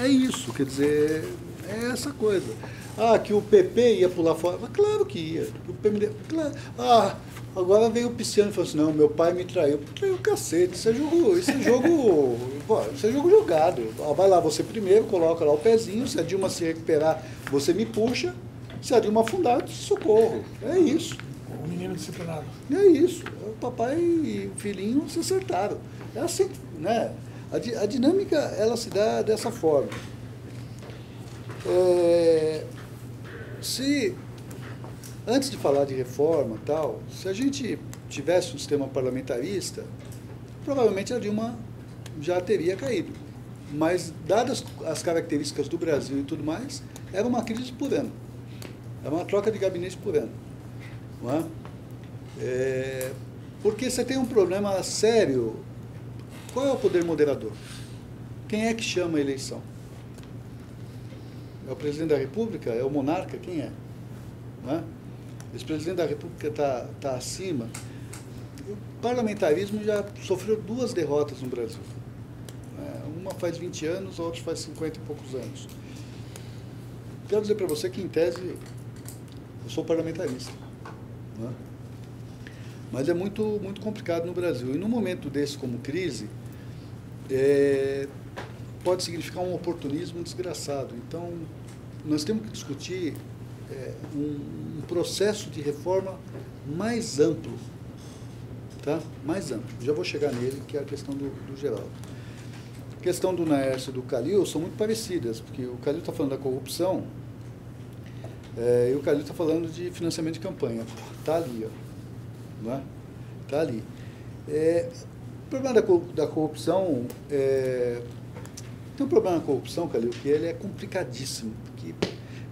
É isso, quer dizer, é essa coisa. Que o PP ia pular fora, mas claro que ia. O PMD, claro. Agora veio o Pisciano e falou assim, não, meu pai me traiu. Traiu o cacete, isso é jogo jogado. Vai lá você primeiro, coloca lá o pezinho, se a Dilma se recuperar, você me puxa, se a Dilma afundar, eu te socorro. É isso. O menino disciplinado. É isso. O papai e o filhinho se acertaram. É assim, né? A dinâmica, ela se dá dessa forma. Antes de falar de reforma e tal, se a gente tivesse um sistema parlamentarista, provavelmente a Dilma já teria caído. Mas, dadas as características do Brasil e tudo mais, era uma crise por ano. Era uma troca de gabinete por ano. Não é? Porque você tem um problema sério. Qual é o poder moderador? Quem é que chama a eleição? É o presidente da República? É o monarca? Quem é? Não é? Esse presidente da República está acima. O parlamentarismo já sofreu 2 derrotas no Brasil. Uma faz 20 anos, a outra faz 50 e poucos anos. Quero dizer para você que, em tese, eu sou parlamentarista. Não é? Mas é muito, muito complicado no Brasil. E num momento desse, como crise, pode significar um oportunismo desgraçado. Então, nós temos que discutir um processo de reforma mais amplo. Tá? Mais amplo. Já vou chegar nele, que é a questão do Geraldo. A questão do Naércio e do Calil são muito parecidas, porque o Calil está falando da corrupção e o Calil está falando de financiamento de campanha. Está ali, ó. Não é? Está ali. O problema da corrupção, tem um problema na corrupção, Calil, que ele é complicadíssimo, porque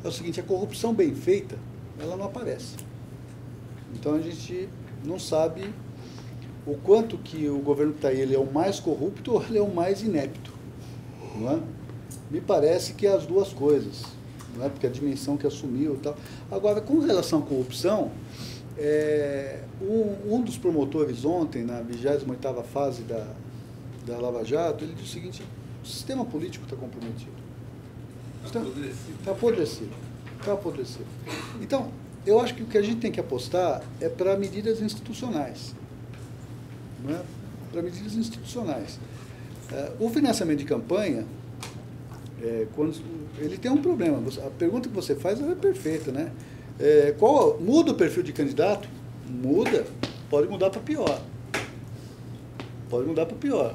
é o seguinte, a corrupção bem feita, ela não aparece. Então a gente não sabe o quanto que o governo que está aí, ele é o mais corrupto ou ele é o mais inepto. Não é? Me parece que é as duas coisas, não é? Porque a dimensão que assumiu e tal. Agora, com relação à corrupção, um dos promotores ontem, na 28ª fase da Lava Jato, ele disse o seguinte, o sistema político está comprometido. Está apodrecido. Está apodrecido. Então, eu acho que o que a gente tem que apostar é para medidas institucionais. Não é? Para medidas institucionais. O financiamento de campanha, ele tem um problema. A pergunta que você faz é perfeita, né? Muda o perfil de candidato? Muda. Pode mudar para pior. Pode mudar para pior.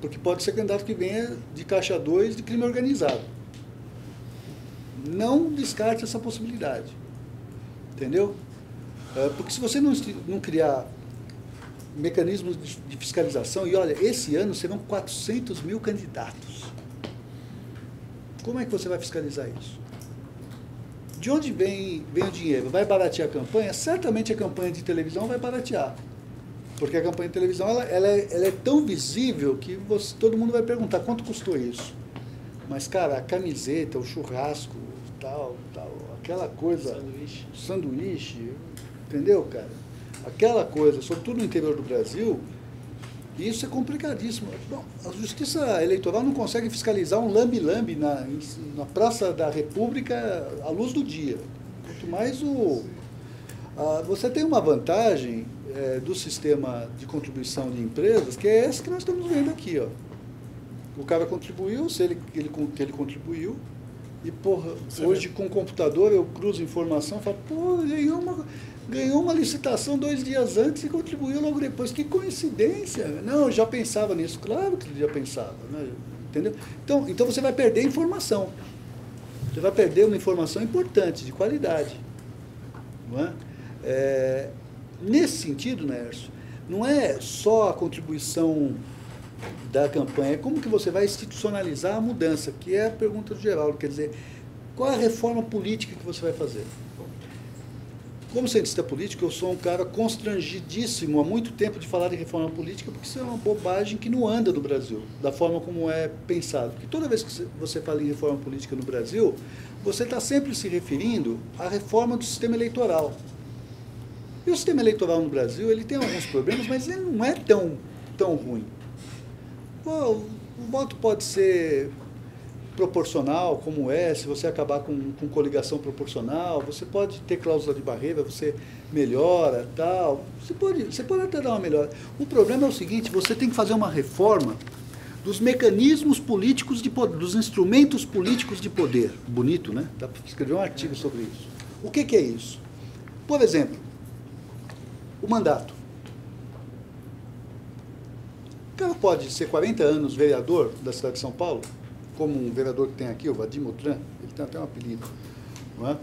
Porque pode ser candidato que venha de caixa 2 de crime organizado. Não descarte essa possibilidade. Entendeu? Porque se você não criar mecanismos de fiscalização, e olha, esse ano serão 400 mil candidatos. Como é que você vai fiscalizar isso? De onde vem o dinheiro? Vai baratear a campanha? Certamente a campanha de televisão vai baratear. Porque a campanha de televisão ela é tão visível que todo mundo vai perguntar quanto custou isso. Mas, cara, a camiseta, o churrasco, tal, aquela coisa, sanduíche, entendeu, cara? Aquela coisa, sobretudo no interior do Brasil, isso é complicadíssimo. Bom, a Justiça Eleitoral não consegue fiscalizar um lambe-lambe na Praça da República à luz do dia. Quanto mais você tem uma vantagem do sistema de contribuição de empresas, que é essa que nós estamos vendo aqui, ó. O cara contribuiu, se ele contribuiu, e, porra, hoje com o computador eu cruzo informação e falo, pô, ganhou uma licitação 2 dias antes e contribuiu logo depois. Que coincidência! Não, eu já pensava nisso. Claro que ele já pensava, né? Entendeu? Então você vai perder informação. Você vai perder uma informação importante, de qualidade. Não é? Nesse sentido, Nércio, não é só a contribuição da campanha, é como que você vai institucionalizar a mudança, que é a pergunta do Geraldo. Quer dizer, qual é a reforma política que você vai fazer? Como cientista político, eu sou um cara constrangidíssimo há muito tempo de falar de reforma política, porque isso é uma bobagem que não anda no Brasil, da forma como é pensado. Porque toda vez que você fala em reforma política no Brasil, você está sempre se referindo à reforma do sistema eleitoral. E o sistema eleitoral no Brasil, ele tem alguns problemas, mas ele não é tão ruim. O voto pode ser proporcional, como se você acabar com coligação proporcional, você pode ter cláusula de barreira, você melhora, tal. Você pode até dar uma melhora. O problema é o seguinte, você tem que fazer uma reforma dos mecanismos políticos de poder, dos instrumentos políticos de poder. Bonito, né? Dá para escrever um artigo sobre isso. O que é isso? Por exemplo, o mandato. O cara pode ser 40 anos vereador da cidade de São Paulo, como um vereador que tem aqui, o Vadim Motran, ele tem até um apelido, não é?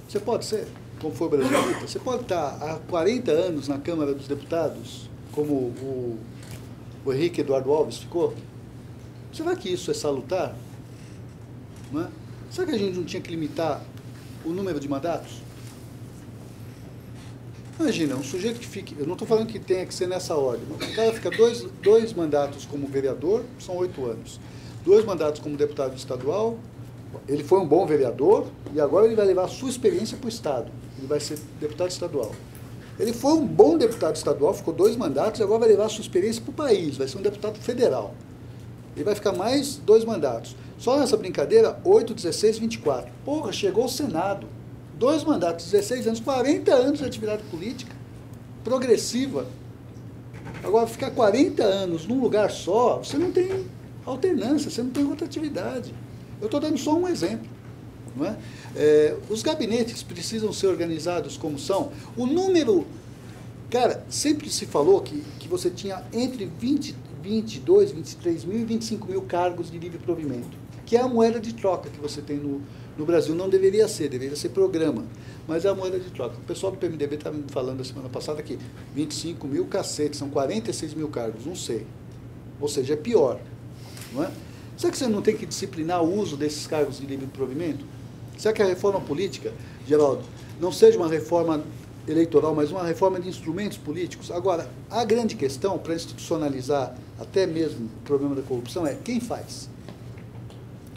Você pode ser? como foi o Brasil, você pode estar há 40 anos na Câmara dos Deputados, como o Henrique Eduardo Alves ficou. Será que isso é salutar? Não é? Será que a gente não tinha que limitar o número de mandatos? Imagina, um sujeito que fique... Eu não estou falando que tenha que ser nessa ordem. Mas o cara fica dois mandatos como vereador, são 8 anos. 2 mandatos como deputado estadual. Ele foi um bom vereador e agora ele vai levar a sua experiência para o Estado. Ele vai ser deputado estadual. Ele foi um bom deputado estadual, ficou 2 mandatos e agora vai levar a sua experiência para o país. Vai ser um deputado federal. Ele vai ficar mais 2 mandatos. Só nessa brincadeira, 8, 16, 24. Porra, chegou o Senado. 2 mandatos, 16 anos, 40 anos de atividade política, progressiva. Agora, ficar 40 anos num lugar só, você não tem alternância, você não tem rotatividade. Eu estou dando só um exemplo. Não é? Os gabinetes precisam ser organizados como são. O número... Cara, sempre se falou que você tinha entre 22, 23 mil e 25 mil cargos de livre provimento, que é a moeda de troca que você tem no Brasil. Não deveria ser programa, mas é a moeda de troca. O pessoal do PMDB estava me falando a semana passada que 25 mil cacete, são 46 mil cargos, não sei. Ou seja, é pior. Não é? Será que você não tem que disciplinar o uso desses cargos de livre provimento? Será que a reforma política, Geraldo, não seja uma reforma eleitoral, mas uma reforma de instrumentos políticos? Agora, a grande questão para institucionalizar até mesmo o problema da corrupção é quem faz.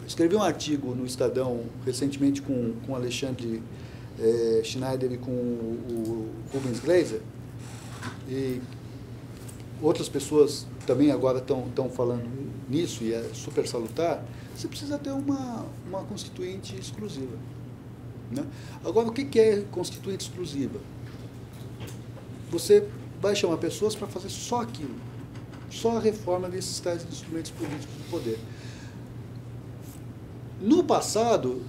Escrevi um artigo no Estadão recentemente com o Alexandre Schneider e com o Rubens Gleiser, e outras pessoas também agora estão falando nisso, e é super salutar. Você precisa ter uma constituinte exclusiva. Né? Agora, o que é constituinte exclusiva? Você vai chamar pessoas para fazer só aquilo, só a reforma desses tais instrumentos políticos do poder. No passado,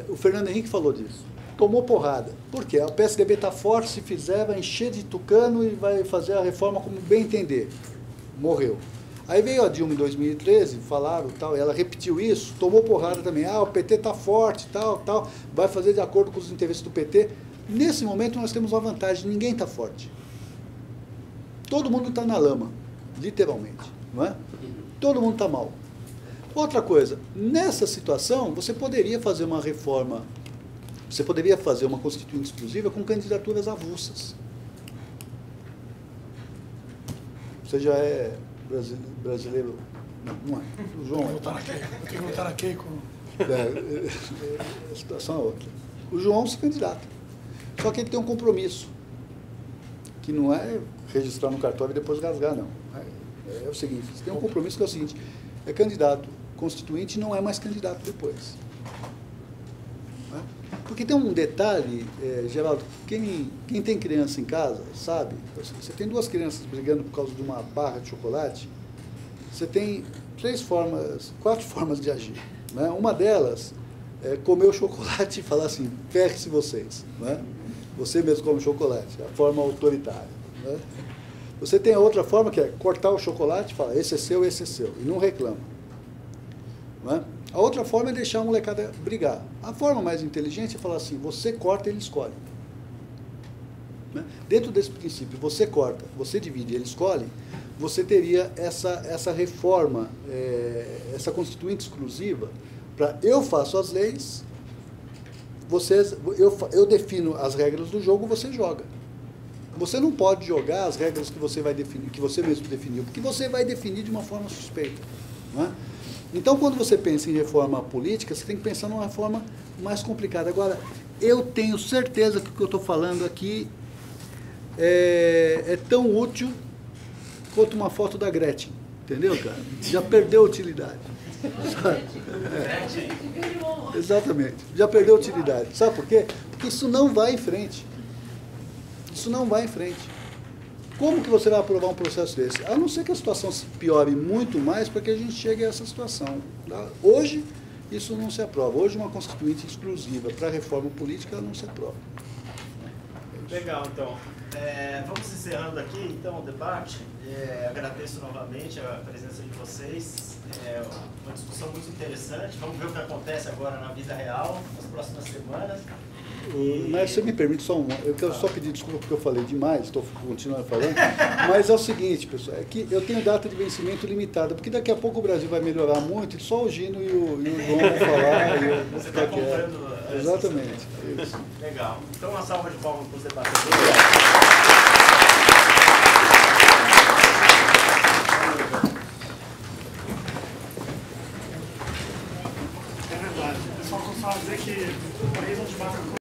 o Fernando Henrique falou disso, tomou porrada. Por quê? O PSDB está forte, se fizer, vai encher de tucano e vai fazer a reforma como bem entender. Morreu. Aí veio a Dilma em 2013, falaram, tal, ela repetiu isso, tomou porrada também. O PT está forte, tal, vai fazer de acordo com os interesses do PT. Nesse momento nós temos uma vantagem, ninguém está forte. Todo mundo está na lama, literalmente. Não é? Todo mundo está mal. Outra coisa, nessa situação, você poderia fazer uma reforma, você poderia fazer uma constituinte exclusiva com candidaturas avulsas. Você já é brasileiro? Não é. O João é. Vou ter que voltar na Keiko. A situação é outra. O João se candidata. Só que ele tem um compromisso, que não é registrar no cartório e depois rasgar, não. É o seguinte, você tem um compromisso que é o seguinte, é candidato constituinte, não é mais candidato depois. Porque tem um detalhe, Geraldo, quem tem criança em casa sabe, você tem 2 crianças brigando por causa de uma barra de chocolate, você tem 4 formas de agir. Né? Uma delas é comer o chocolate e falar assim, ferre-se vocês. Né? Você mesmo come chocolate, é a forma autoritária. Né? Você tem a outra forma, que é cortar o chocolate e falar, esse é seu, e não reclama. Não é? A outra forma é deixar a molecada brigar. A forma mais inteligente é falar assim, você corta, ele escolhe. Né? Dentro desse princípio, você corta, você divide, ele escolhe, você teria essa reforma, essa constituinte exclusiva, para eu faço as leis, eu defino as regras do jogo, você joga. Você não pode jogar as regras que você vai definir, que você mesmo definiu, porque você vai definir de uma forma suspeita. Não é? Então, quando você pensa em reforma política, você tem que pensar numa reforma mais complicada. Agora, eu tenho certeza que o que eu estou falando aqui é tão útil quanto uma foto da Gretchen. Entendeu, cara? Já perdeu a utilidade. Exatamente. Já perdeu a utilidade. Sabe por quê? Porque isso não vai em frente. Isso não vai em frente. Como que você vai aprovar um processo desse? A não ser que a situação se piore muito mais para que a gente chegue a essa situação. Tá? Hoje, isso não se aprova. Hoje, uma constituinte exclusiva para a reforma política não se aprova. Legal, então. Vamos encerrando aqui, então, o debate. Agradeço novamente a presença de vocês. Uma discussão muito interessante. Vamos ver o que acontece agora na vida real, nas próximas semanas. Mas você me permite só uma. Eu quero só pedir desculpa porque eu falei demais, estou continuando falando. Mas é o seguinte, pessoal, é que eu tenho data de vencimento limitada, porque daqui a pouco o Brasil vai melhorar muito, e só o Gino e o João vão falar e eu vou Você ficar está quieto. comprando. Exatamente. Isso. Legal. Então, uma salva de palmas para os debatedores. É verdade. O pessoal costuma dizer que o país não